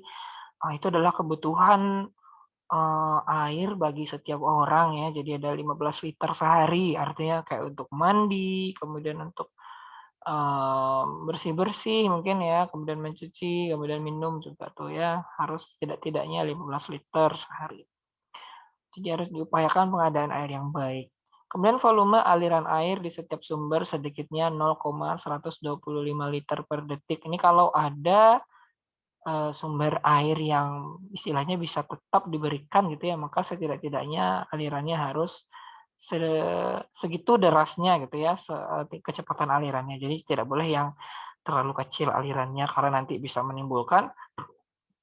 itu adalah kebutuhan, air bagi setiap orang ya. Jadi ada 15 liter sehari, artinya kayak untuk mandi, kemudian untuk bersih-bersih mungkin ya, kemudian mencuci, kemudian minum juga tuh ya, harus tidak-tidaknya 15 liter sehari. Jadi harus diupayakan pengadaan air yang baik. Kemudian volume aliran air di setiap sumber sedikitnya 0,125 liter per detik. Ini kalau ada sumber air yang istilahnya bisa tetap diberikan gitu ya, maka setidak-tidaknya alirannya harus se segitu derasnya gitu ya, kecepatan alirannya. Jadi tidak boleh yang terlalu kecil alirannya karena nanti bisa menimbulkan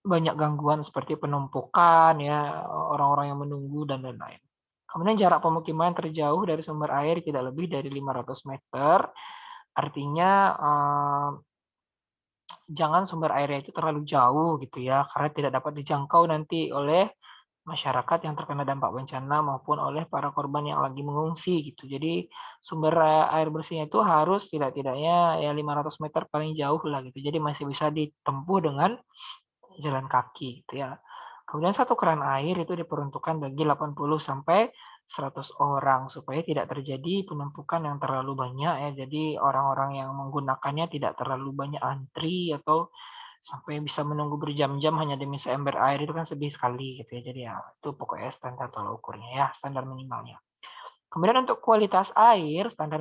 banyak gangguan seperti penumpukan ya, orang-orang yang menunggu dan lain-lain. Kemudian jarak pemukiman terjauh dari sumber air tidak lebih dari 500 meter, artinya, jangan sumber airnya itu terlalu jauh gitu ya, karena tidak dapat dijangkau nanti oleh masyarakat yang terkena dampak bencana maupun oleh para korban yang lagi mengungsi gitu. Jadi sumber air bersihnya itu harus tidak-tidaknya ya 500 meter paling jauh lah gitu. Jadi masih bisa ditempuh dengan jalan kaki gitu ya. Kemudian satu keran air itu diperuntukkan bagi 80 sampai 100 orang supaya tidak terjadi penumpukan yang terlalu banyak ya. Jadi orang-orang yang menggunakannya tidak terlalu banyak antri atau sampai bisa menunggu berjam-jam hanya demi seember air itu kan sedih sekali gitu ya. Jadi ya itu pokoknya standar tolak ukurnya ya, standar minimalnya. Kemudian untuk kualitas air, standar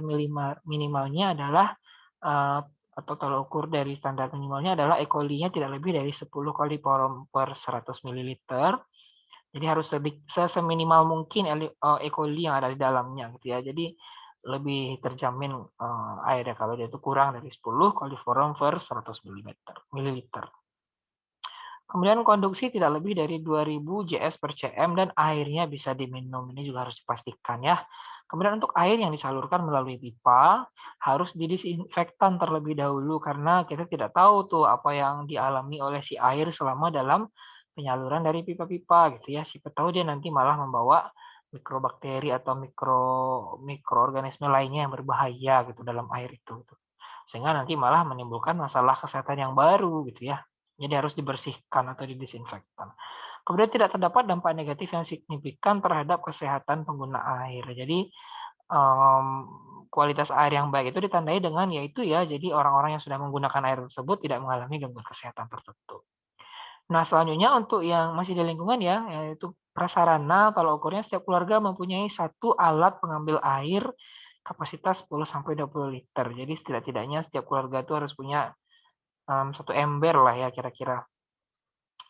minimalnya adalah, eee, atau tolak ukur dari standar minimalnya adalah E. coli-nya tidak lebih dari 10 koliporom per 100 mililiter. Jadi harus seminimal mungkin E. coli yang ada di dalamnya gitu ya. Jadi lebih terjamin, airnya kalau dia itu kurang dari 10 koliforom per 100 mililiter. Kemudian konduksi tidak lebih dari 2000 JS per cm dan airnya bisa diminum. Ini juga harus dipastikan ya. Kemudian untuk air yang disalurkan melalui pipa harus didisinfektan terlebih dahulu karena kita tidak tahu tuh apa yang dialami oleh si air selama dalam penyaluran dari pipa-pipa gitu ya. Siapa tahu dia nanti malah membawa mikrobakteri atau mikroorganisme lainnya yang berbahaya gitu dalam air itu. Gitu. Sehingga nanti malah menimbulkan masalah kesehatan yang baru gitu ya. Jadi harus dibersihkan atau didisinfektan. Kemudian tidak terdapat dampak negatif yang signifikan terhadap kesehatan pengguna air. Jadi kualitas air yang baik itu ditandai dengan yaitu ya, jadi orang-orang yang sudah menggunakan air tersebut tidak mengalami gangguan kesehatan tertentu. Nah selanjutnya untuk yang masih di lingkungan ya, yaitu prasarana tolak ukurnya setiap keluarga mempunyai satu alat pengambil air kapasitas 10 sampai 20 liter. Jadi setidak-tidaknya setiap keluarga itu harus punya 1 ember lah ya kira-kira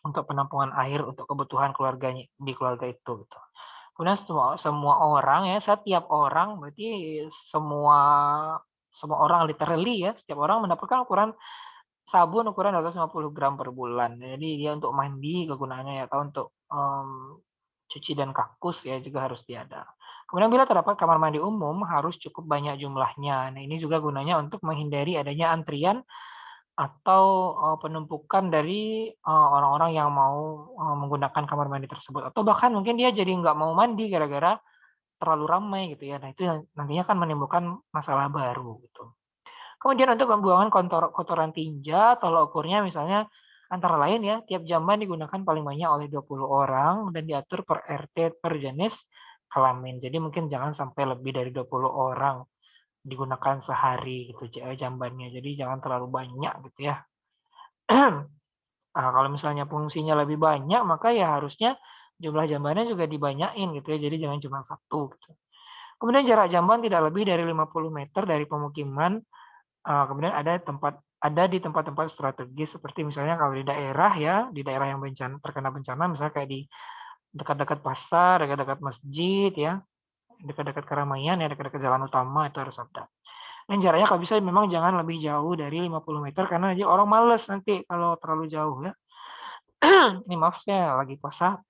untuk penampungan air untuk kebutuhan keluarganya di keluarga itu gitu. Kemudian semua semua orang ya, setiap orang berarti semua semua orang literally ya, setiap orang mendapatkan ukuran sabun ukuran 250 gram per bulan. Jadi dia untuk mandi kegunaannya ya, atau untuk, cuci dan kakus ya juga harus dia ada. Kemudian bila terdapat kamar mandi umum harus cukup banyak jumlahnya. Nah ini juga gunanya untuk menghindari adanya antrian atau, penumpukan dari, orang-orang yang mau, menggunakan kamar mandi tersebut atau bahkan mungkin dia jadi nggak mau mandi gara-gara terlalu ramai gitu ya. Nah itu yang nantinya kan menimbulkan masalah baru gitu. Kemudian untuk pembuangan kotoran tinja, tolak ukurnya misalnya antara lain ya, tiap jamban digunakan paling banyak oleh 20 orang dan diatur per RT per jenis kelamin. Jadi mungkin jangan sampai lebih dari 20 orang digunakan sehari gitu jambannya. Jadi jangan terlalu banyak gitu ya. Kalau misalnya fungsinya lebih banyak, maka ya harusnya jumlah jambannya juga dibanyain gitu ya, jadi jangan cuma satu gitu. Kemudian jarak jamban tidak lebih dari 50 meter dari pemukiman, kemudian ada di tempat-tempat strategis seperti misalnya kalau di daerah ya, di daerah yang terkena bencana misalnya kayak di dekat-dekat pasar, dekat-dekat masjid ya, dekat-dekat keramaian ya, dekat-dekat jalan utama itu harus ada. Dan jaraknya kalau bisa memang jangan lebih jauh dari 50 meter karena nanti orang males nanti kalau terlalu jauh ya. Ini maaf saya lagi puasa.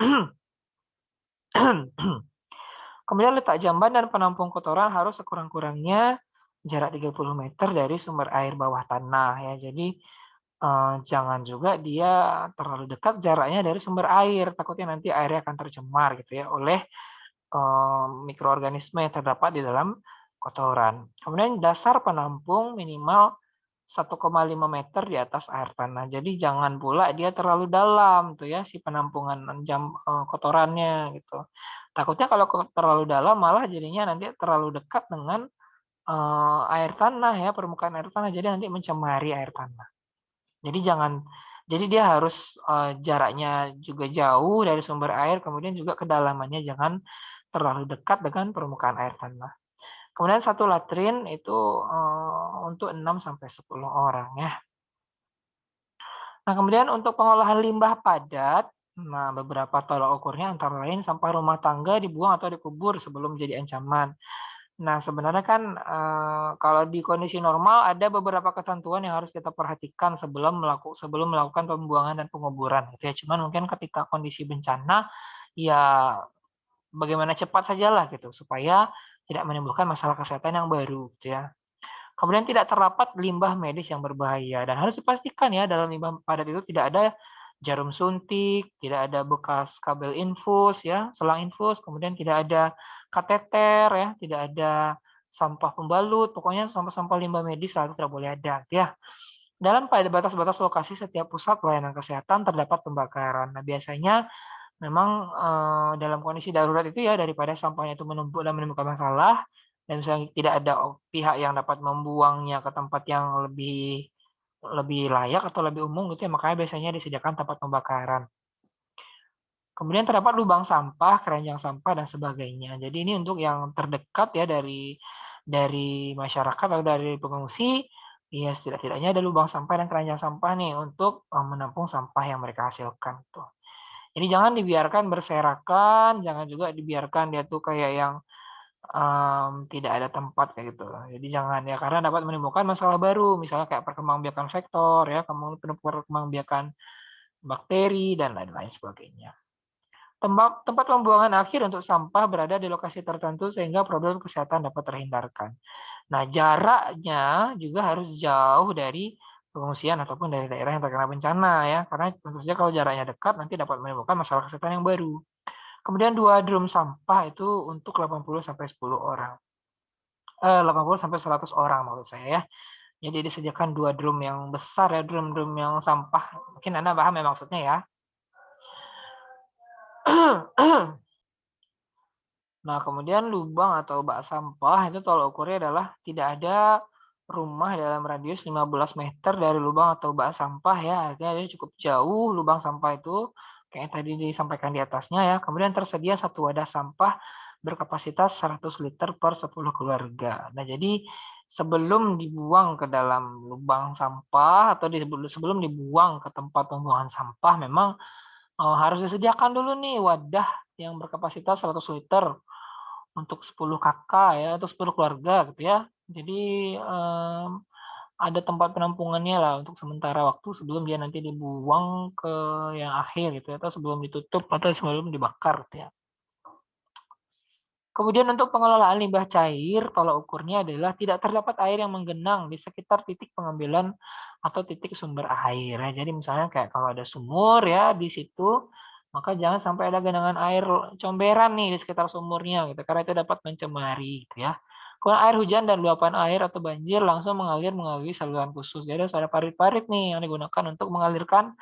Kemudian letak jamban dan penampung kotoran harus sekurang-kurangnya jarak 30 meter dari sumber air bawah tanah ya. Jadi Jangan juga dia terlalu dekat jaraknya dari sumber air, takutnya nanti airnya akan tercemar gitu ya oleh mikroorganisme yang terdapat di dalam kotoran. Kemudian dasar penampung minimal 1,5 meter di atas air tanah. Jadi jangan pula dia terlalu dalam tuh ya si penampungan kotorannya gitu. Takutnya kalau terlalu dalam malah jadinya nanti terlalu dekat dengan air tanah ya, permukaan air tanah. Jadi nanti mencemari air tanah. Jadi dia harus jaraknya juga jauh dari sumber air, kemudian juga kedalamannya jangan terlalu dekat dengan permukaan air tanah. Kemudian satu latrin itu untuk 6 sampai 10 orang ya. Nah, kemudian untuk pengolahan limbah padat, nah beberapa tolak ukurnya antara lain sampah rumah tangga dibuang atau dikubur sebelum jadi ancaman. Nah, sebenarnya kan kalau di kondisi normal ada beberapa ketentuan yang harus kita perhatikan sebelum melakukan pembuangan dan penguburan gitu ya. Cuman mungkin ketika kondisi bencana ya bagaimana cepat sajalah gitu supaya tidak menimbulkan masalah kesehatan yang baru gitu ya. Kemudian tidak terdapat limbah medis yang berbahaya dan harus dipastikan ya dalam limbah padat itu tidak ada jarum suntik, tidak ada bekas kabel infus ya, selang infus, kemudian tidak ada kateter ya, tidak ada sampah pembalut, pokoknya sampah-sampah limbah medis selalu tidak boleh ada ya. Dalam pada batas-batas lokasi setiap pusat pelayanan kesehatan terdapat pembakaran. Nah, biasanya memang dalam kondisi darurat itu ya daripada sampahnya itu menumpuk dan menimbulkan masalah dan misalnya tidak ada pihak yang dapat membuangnya ke tempat yang lebih lebih layak atau lebih umum gitu ya, makanya biasanya disediakan tempat pembakaran. Kemudian terdapat lubang sampah, keranjang sampah dan sebagainya. Jadi ini untuk yang terdekat ya dari masyarakat atau dari pengungsi, ya setidak-tidaknya ada lubang sampah dan keranjang sampah nih untuk menampung sampah yang mereka hasilkan tuh. Jadi jangan dibiarkan berserakan, jangan juga dibiarkan dia tuh kayak yang tidak ada tempat kayak gitu. Jadi jangan ya karena dapat menimbulkan masalah baru, misalnya kayak perkembangbiakan vektor ya, kemudian perkembangbiakan bakteri dan lain-lain sebagainya. Tempat pembuangan akhir untuk sampah berada di lokasi tertentu sehingga problem kesehatan dapat terhindarkan. Nah, jaraknya juga harus jauh dari pengungsian ataupun dari daerah yang terkena bencana ya, karena tentu saja kalau jaraknya dekat nanti dapat menimbulkan masalah kesehatan yang baru. Kemudian 2 drum sampah itu untuk 80 sampai 10 orang. 80 sampai 100 orang maksud saya ya. Jadi disediakan 2 drum yang besar ya, drum-drum yang sampah. Mungkin Anda paham ya maksudnya ya. Nah, kemudian lubang atau bak sampah itu tolak ukurnya adalah tidak ada rumah dalam radius 15 meter dari lubang atau bak sampah ya. Artinya dia cukup jauh lubang sampah itu kayak tadi disampaikan di atasnya ya. Kemudian tersedia satu wadah sampah berkapasitas 100 liter per 10 keluarga. Nah, jadi sebelum dibuang ke dalam lubang sampah atau sebelum dibuang ke tempat pembuangan sampah memang harus disediakan dulu nih wadah yang berkapasitas 100 liter untuk 10 kakak ya atau 10 keluarga gitu ya. Jadi ada tempat penampungannya lah untuk sementara waktu sebelum dia nanti dibuang ke yang akhir gitu ya, atau sebelum ditutup atau sebelum dibakar gitu ya. Kemudian untuk pengelolaan limbah cair, tolak ukurnya adalah tidak terdapat air yang menggenang di sekitar titik pengambilan atau titik sumber air. Ya. Jadi misalnya kayak kalau ada sumur ya di situ, maka jangan sampai ada genangan air comberan nih di sekitar sumurnya gitu, karena itu dapat mencemari gitu ya. Kalau air hujan dan luapan air atau banjir langsung mengalir melalui saluran khusus. Jadi ada parit-parit nih yang digunakan untuk mengalirkan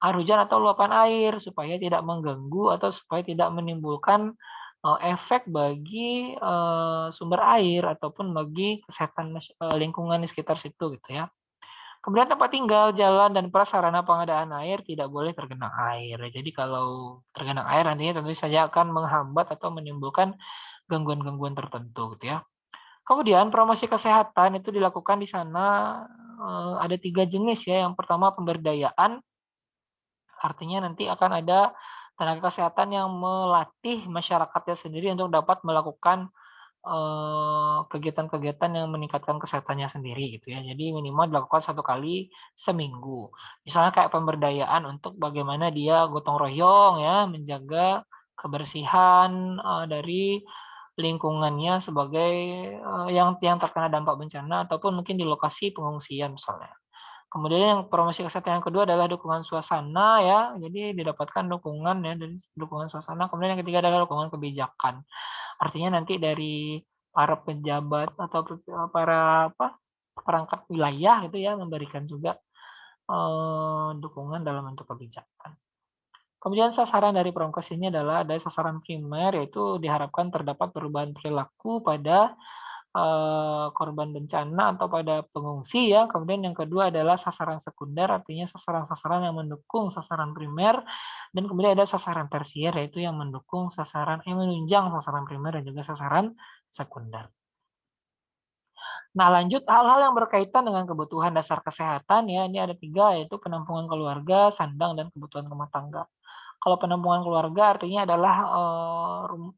air hujan atau luapan air supaya tidak mengganggu atau supaya tidak menimbulkan efek bagi sumber air ataupun bagi kesehatan lingkungan di sekitar situ gitu ya. Kemudian tempat tinggal, jalan, dan prasarana pengadaan air tidak boleh tergenang air. Jadi kalau tergenang air nantinya tentu saja akan menghambat atau menimbulkan gangguan-gangguan tertentu gitu ya. Kemudian promosi kesehatan itu dilakukan di sana ada 3 jenis ya. Yang pertama pemberdayaan, artinya nanti akan ada tenaga kesehatan yang melatih masyarakatnya sendiri untuk dapat melakukan kegiatan-kegiatan yang meningkatkan kesehatannya sendiri gitu ya. Jadi minimal dilakukan 1 kali seminggu. Misalnya kayak pemberdayaan untuk bagaimana dia gotong royong ya, menjaga kebersihan dari lingkungannya sebagai yang terkena dampak bencana ataupun mungkin di lokasi pengungsian misalnya. Kemudian yang promosi kesehatan yang kedua adalah dukungan suasana ya, jadi didapatkan dukungan ya dari dukungan suasana. Kemudian yang ketiga adalah dukungan kebijakan. Artinya nanti dari para pejabat atau para perangkat wilayah gitu ya memberikan juga dukungan dalam bentuk kebijakan. Kemudian sasaran dari prokes ini adalah ada sasaran primer, yaitu diharapkan terdapat perubahan perilaku pada korban bencana atau pada pengungsi ya. Kemudian yang kedua adalah sasaran sekunder, artinya sasaran-sasaran yang mendukung sasaran primer, dan kemudian ada sasaran tersier, yaitu yang mendukung menunjang sasaran primer dan juga sasaran sekunder. Nah, lanjut hal-hal yang berkaitan dengan kebutuhan dasar kesehatan ya, ini ada 3, yaitu penampungan keluarga, sandang, dan kebutuhan rumah tangga. Kalau penampungan keluarga artinya adalah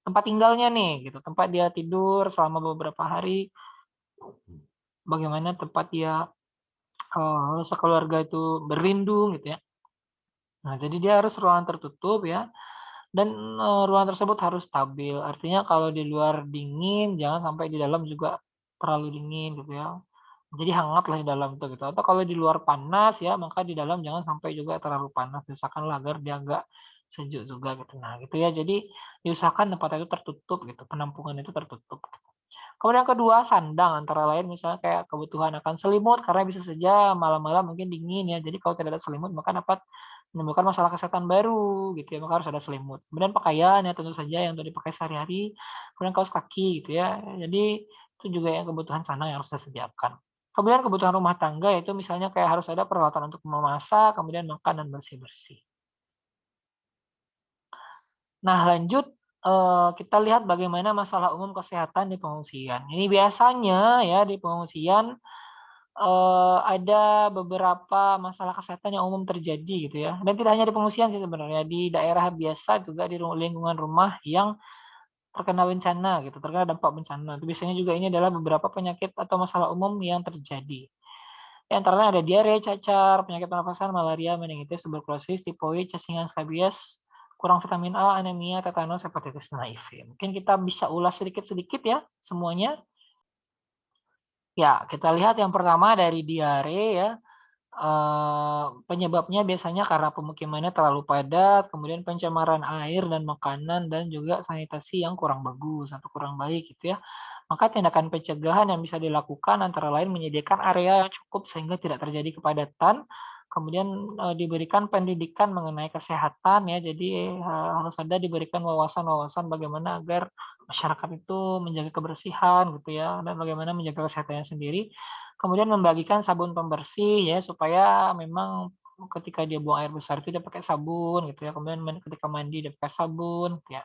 tempat tinggalnya nih, gitu, tempat dia tidur selama beberapa hari, bagaimana tempat dia sekeluarga itu berlindung gitu ya. Nah, jadi dia harus ruangan tertutup ya, dan ruangan tersebut harus stabil. Artinya kalau di luar dingin, jangan sampai di dalam juga terlalu dingin gitu ya. Jadi hangatlah di dalam itu gitu. Atau kalau di luar panas ya, maka di dalam jangan sampai juga terlalu panas. Diusahakanlah agar dia agak sejuk juga gitu. Nah, gitu ya. Jadi diusahakan tempat itu tertutup gitu, penampungan itu tertutup. Kemudian yang kedua, sandang, antara lain misalnya kayak kebutuhan akan selimut, karena bisa saja malam-malam mungkin dingin ya. Jadi kalau tidak ada selimut, maka dapat menimbulkan masalah kesehatan baru gitu ya, maka harus ada selimut. Kemudian pakaian ya tentu saja yang untuk dipakai sehari-hari, kemudian kaos kaki gitu ya. Jadi itu juga yang kebutuhan sandang yang harus disediakan. Kemudian kebutuhan rumah tangga yaitu misalnya kayak harus ada peralatan untuk memasak, kemudian makan dan bersih-bersih. Nah, lanjut, kita lihat bagaimana masalah umum kesehatan di pengungsian. Ini biasanya ya di pengungsian, ada beberapa masalah kesehatan yang umum terjadi gitu ya, dan tidak hanya di pengungsian sih sebenarnya, di daerah biasa juga di lingkungan rumah yang terkena bencana gitu, terkena dampak bencana. Itu biasanya juga ini adalah beberapa penyakit atau masalah umum yang terjadi. Di antaranya ada diare, cacar, penyakit pernafasan, malaria, meningitis, tuberkulosis, tifoid, cacingan, skabies, kurang vitamin A, anemia, tetanus, hepatitis, dan HIV. Mungkin kita bisa ulas sedikit-sedikit ya semuanya. Ya, kita lihat yang pertama dari diare ya. Penyebabnya biasanya karena pemukimannya terlalu padat, kemudian pencemaran air dan makanan, dan juga sanitasi yang kurang bagus atau kurang baik gitu ya. Maka tindakan pencegahan yang bisa dilakukan antara lain menyediakan area yang cukup sehingga tidak terjadi kepadatan, kemudian diberikan pendidikan mengenai kesehatan ya, jadi harus ada diberikan wawasan-wawasan bagaimana agar masyarakat itu menjaga kebersihan gitu ya, dan bagaimana menjaga kesehatannya sendiri. Kemudian membagikan sabun pembersih ya, supaya memang ketika dia buang air besar itu dia pakai sabun gitu ya, kemudian ketika mandi dia pakai sabun ya.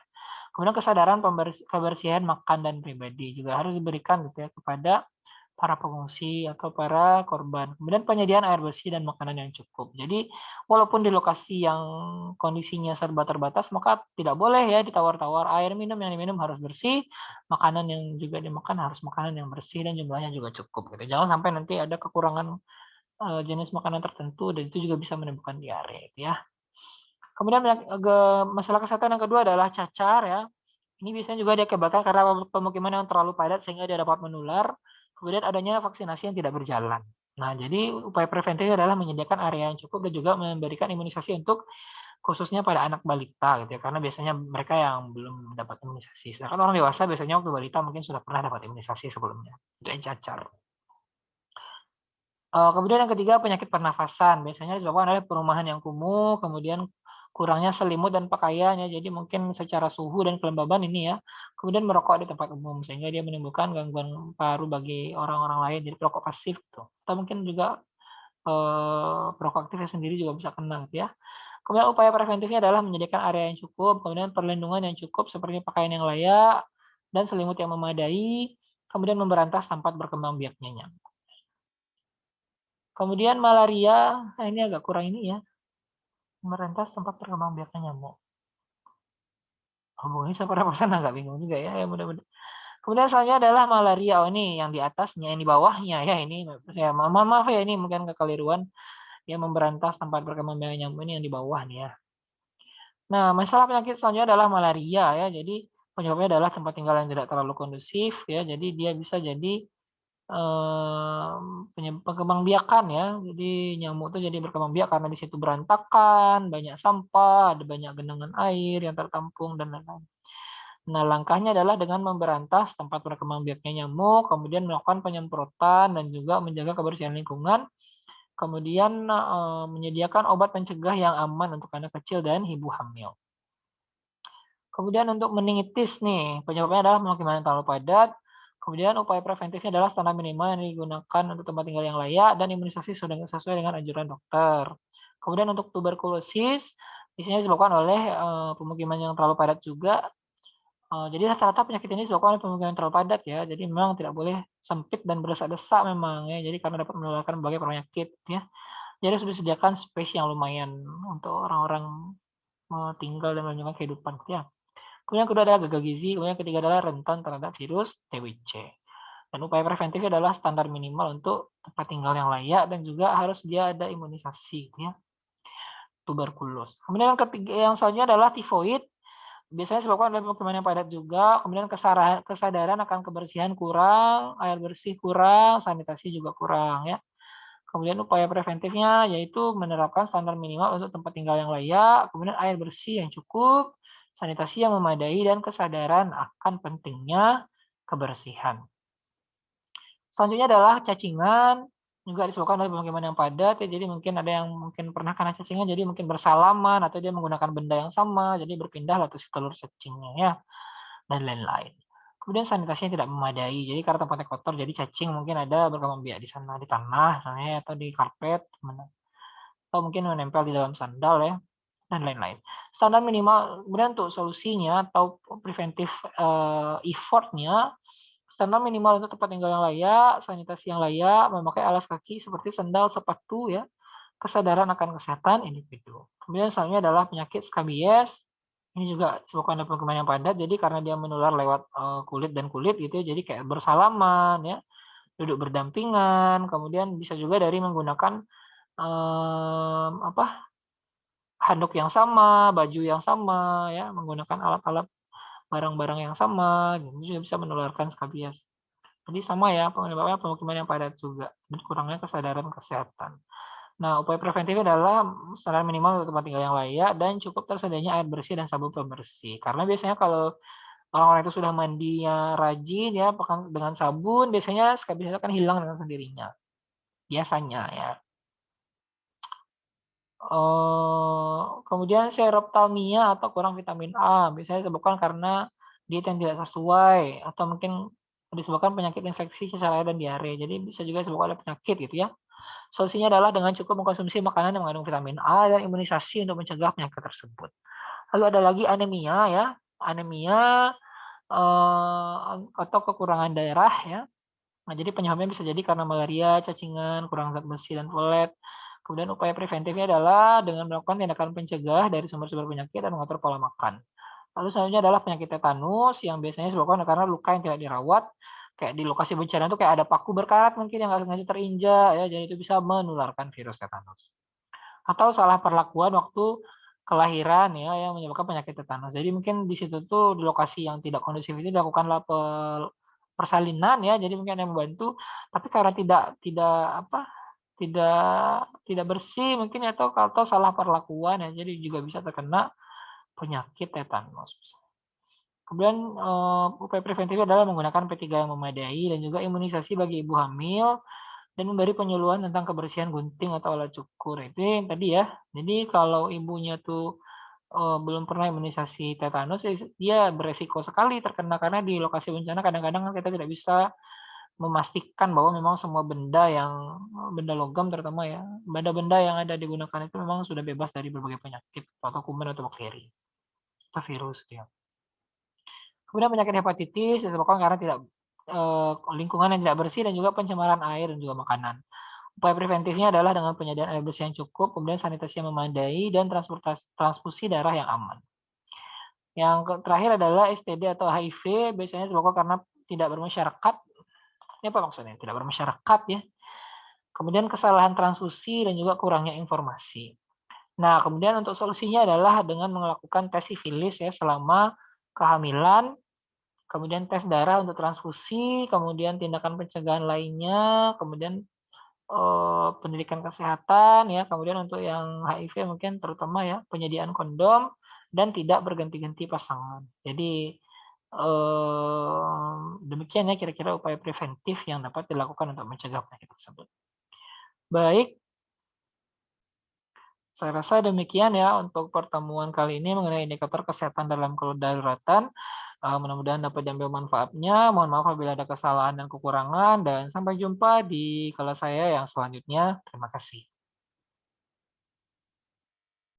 Kemudian kesadaran kebersihan makan dan pribadi juga harus diberikan gitu ya kepada para pengungsi atau para korban. Kemudian penyediaan air bersih dan makanan yang cukup. Jadi walaupun di lokasi yang kondisinya serba terbatas, maka tidak boleh ya ditawar-tawar. Air minum yang diminum harus bersih, makanan yang juga dimakan harus makanan yang bersih dan jumlahnya juga cukup gitu. Jangan sampai nanti ada kekurangan jenis makanan tertentu dan itu juga bisa menimbulkan diare gitu ya. Kemudian masalah kesehatan yang kedua adalah cacar ya. Ini biasanya juga diakibatkan karena pemukiman yang terlalu padat sehingga dia dapat menular. Kemudian adanya vaksinasi yang tidak berjalan. Nah, jadi upaya preventifnya adalah menyediakan area yang cukup dan juga memberikan imunisasi untuk khususnya pada anak balita gitu ya, karena biasanya mereka yang belum mendapat imunisasi. Sedangkan orang dewasa biasanya waktu balita mungkin sudah pernah dapat imunisasi sebelumnya. Itu yang cacar. Kemudian yang ketiga penyakit pernafasan, biasanya disebabkan oleh perumahan yang kumuh, kemudian kurangnya selimut dan pakaian ya, jadi mungkin secara suhu dan kelembaban ini ya. Kemudian merokok di tempat umum, sehingga dia menimbulkan gangguan paru bagi orang-orang lain, jadi perokok pasif tuh. Atau mungkin juga, perokok aktifnya sendiri juga bisa kena gitu ya. Kemudian upaya preventifnya adalah menyediakan area yang cukup, kemudian perlindungan yang cukup seperti pakaian yang layak, dan selimut yang memadai, kemudian memberantas tempat berkembang biaknya. Kemudian malaria, nah ini agak kurang ini ya, merentas tempat perkembangbiakan nyamuk. Hubungannya sama pernapasan agak bingung juga ya, ya mudah-mudahan. Kemudian selanjutnya adalah malaria. Oh ini yang di atasnya, yang di bawahnya ya ini saya mohon maaf ya ini mungkin kekeliruan. Ya memberantas tempat perkembangbiakan nyamuk ini yang di bawah nih ya. Nah, masalah penyakit selanjutnya adalah malaria ya. Jadi penyebabnya adalah tempat tinggal yang tidak terlalu kondusif ya. Jadi dia bisa jadi Pengembangbiakan ya. Jadi nyamuk itu jadi berkembang biak karena di situ berantakan, banyak sampah, ada banyak genangan air yang tertampung dan lain-lain. Nah, langkahnya adalah dengan memberantas tempat berkembang biaknya nyamuk, kemudian melakukan penyemprotan dan juga menjaga kebersihan lingkungan, kemudian menyediakan obat pencegah yang aman untuk anak kecil dan ibu hamil. Kemudian untuk meningitis nih, penyebabnya adalah pemukiman yang terlalu padat. Kemudian upaya preventifnya adalah standar minimal yang digunakan untuk tempat tinggal yang layak dan imunisasi sesuai dengan anjuran dokter. Kemudian untuk tuberkulosis, biasanya disebabkan oleh pemukiman yang terlalu padat juga. Jadi rata-rata penyakit ini disebabkan oleh pemukiman yang terlalu padat ya. Jadi memang tidak boleh sempit dan berdesak-desak memang ya. Jadi karena dapat menularkan berbagai penyakit ya. Jadi sudah disediakan space yang lumayan untuk orang-orang tinggal dan melanjutkan kehidupan ya. Kemudian kedua adalah gagal gizi, kemudian ketiga adalah rentan terhadap virus TBC. Dan upaya preventifnya adalah standar minimal untuk tempat tinggal yang layak dan juga harus dia ada imunisasi ya, tuberkulus. Kemudian yang ketiga, yang selanjutnya adalah tifoid. Biasanya disebabkan oleh pemukiman yang padat juga, kemudian kesadaran akan kebersihan kurang, air bersih kurang, sanitasi juga kurang ya. Kemudian upaya preventifnya yaitu menerapkan standar minimal untuk tempat tinggal yang layak, kemudian air bersih yang cukup, sanitasi yang memadai, dan kesadaran akan pentingnya kebersihan. Selanjutnya adalah cacingan, juga disebabkan oleh pemukiman yang padat, ya, jadi mungkin ada yang mungkin pernah kena cacingan, jadi mungkin bersalaman, atau dia menggunakan benda yang sama, jadi berpindah tuh si telur cacingnya ya, dan lain-lain. Kemudian sanitasinya tidak memadai, jadi karena tempatnya kotor, jadi cacing mungkin ada berkembang biak di sana, di tanah, atau di karpet, atau mungkin menempel di dalam sandal ya, dan lain-lain. Standar minimal, kemudian untuk solusinya atau preventif effortnya, standar minimal untuk tempat tinggal yang layak, sanitasi yang layak, memakai alas kaki seperti sandal, sepatu ya, kesadaran akan kesehatan individu. Kemudian selanjutnya adalah penyakit skabies. Ini juga disebabkan oleh pemukiman yang padat, jadi karena dia menular lewat kulit dan kulit gitu ya, jadi kayak bersalaman ya, duduk berdampingan, kemudian bisa juga dari menggunakan handuk yang sama, baju yang sama ya, menggunakan alat-alat barang-barang yang sama, gitu juga bisa menularkan skabies. Jadi sama ya, penyebabnya pemukiman yang padat juga, dan kurangnya kesadaran kesehatan. Nah, upaya preventifnya adalah standar minimal untuk tempat tinggal yang layak dan cukup tersedianya air bersih dan sabun pembersih. Karena biasanya kalau orang-orang itu sudah mandinya rajin ya, dengan sabun, biasanya skabies itu akan hilang dengan sendirinya. Biasanya ya. Kemudian seroptalmia atau kurang vitamin A, biasanya disebabkan karena diet yang tidak sesuai atau mungkin disebabkan penyakit infeksi, cacar air, dan diare. Jadi bisa juga disebabkan oleh penyakit gitu ya. Solusinya adalah dengan cukup mengkonsumsi makanan yang mengandung vitamin A dan imunisasi untuk mencegah penyakit tersebut. Lalu ada lagi anemia ya, anemia atau kekurangan darah ya. Nah, jadi penyebabnya bisa jadi karena malaria, cacingan, kurang zat besi dan folat. Kemudian upaya preventifnya adalah dengan melakukan tindakan pencegah dari sumber-sumber penyakit dan mengatur pola makan. Lalu selanjutnya adalah penyakit tetanus yang biasanya disebabkan karena luka yang tidak dirawat. Kayak di lokasi bencana itu kayak ada paku berkarat mungkin yang nggak sengaja terinjak ya, jadi itu bisa menularkan virus tetanus. Atau salah perlakuan waktu kelahiran ya yang menyebabkan penyakit tetanus. Jadi mungkin di situ tuh di lokasi yang tidak kondusif itu dilakukanlah persalinan ya, jadi mungkin ada yang membantu, tapi karena tidak tidak bersih mungkin atau salah perlakuan ya, jadi juga bisa terkena penyakit tetanus. Kemudian upaya preventifnya adalah menggunakan P3 yang memadai dan juga imunisasi bagi ibu hamil dan memberi penyuluhan tentang kebersihan gunting atau alat cukur. Itu yang tadi ya. Jadi kalau ibunya tuh belum pernah imunisasi tetanus, dia beresiko sekali terkena karena di lokasi bencana kadang-kadang kita tidak bisa memastikan bahwa memang semua benda logam terutama ya, benda-benda yang ada digunakan itu memang sudah bebas dari berbagai penyakit atau kuman atau bakteri atau virus ya. Kemudian penyakit hepatitis disebabkan karena lingkungan yang tidak bersih dan juga pencemaran air dan juga makanan. Upaya preventifnya adalah dengan penyediaan air bersih yang cukup, kemudian sanitasi yang memadai, dan transfusi darah yang aman. Yang terakhir adalah STD atau HIV, biasanya disebabkan karena tidak bermasyarakat. Ini apa maksudnya? Tidak bermasyarakat ya. Kemudian kesalahan transfusi dan juga kurangnya informasi. Nah, kemudian untuk solusinya adalah dengan melakukan tes sifilis ya selama kehamilan, kemudian tes darah untuk transfusi, kemudian tindakan pencegahan lainnya, kemudian pendidikan kesehatan ya, kemudian untuk yang HIV mungkin terutama ya penyediaan kondom dan tidak berganti-ganti pasangan. Jadi demikian ya kira-kira upaya preventif yang dapat dilakukan untuk mencegah penyakit tersebut. Baik, saya rasa demikian ya untuk pertemuan kali ini mengenai indikator kesehatan dalam kedaruratan. Mudah-mudahan dapat diambil manfaatnya. Mohon maaf apabila ada kesalahan dan kekurangan, dan sampai jumpa di kelas saya yang selanjutnya. Terima kasih.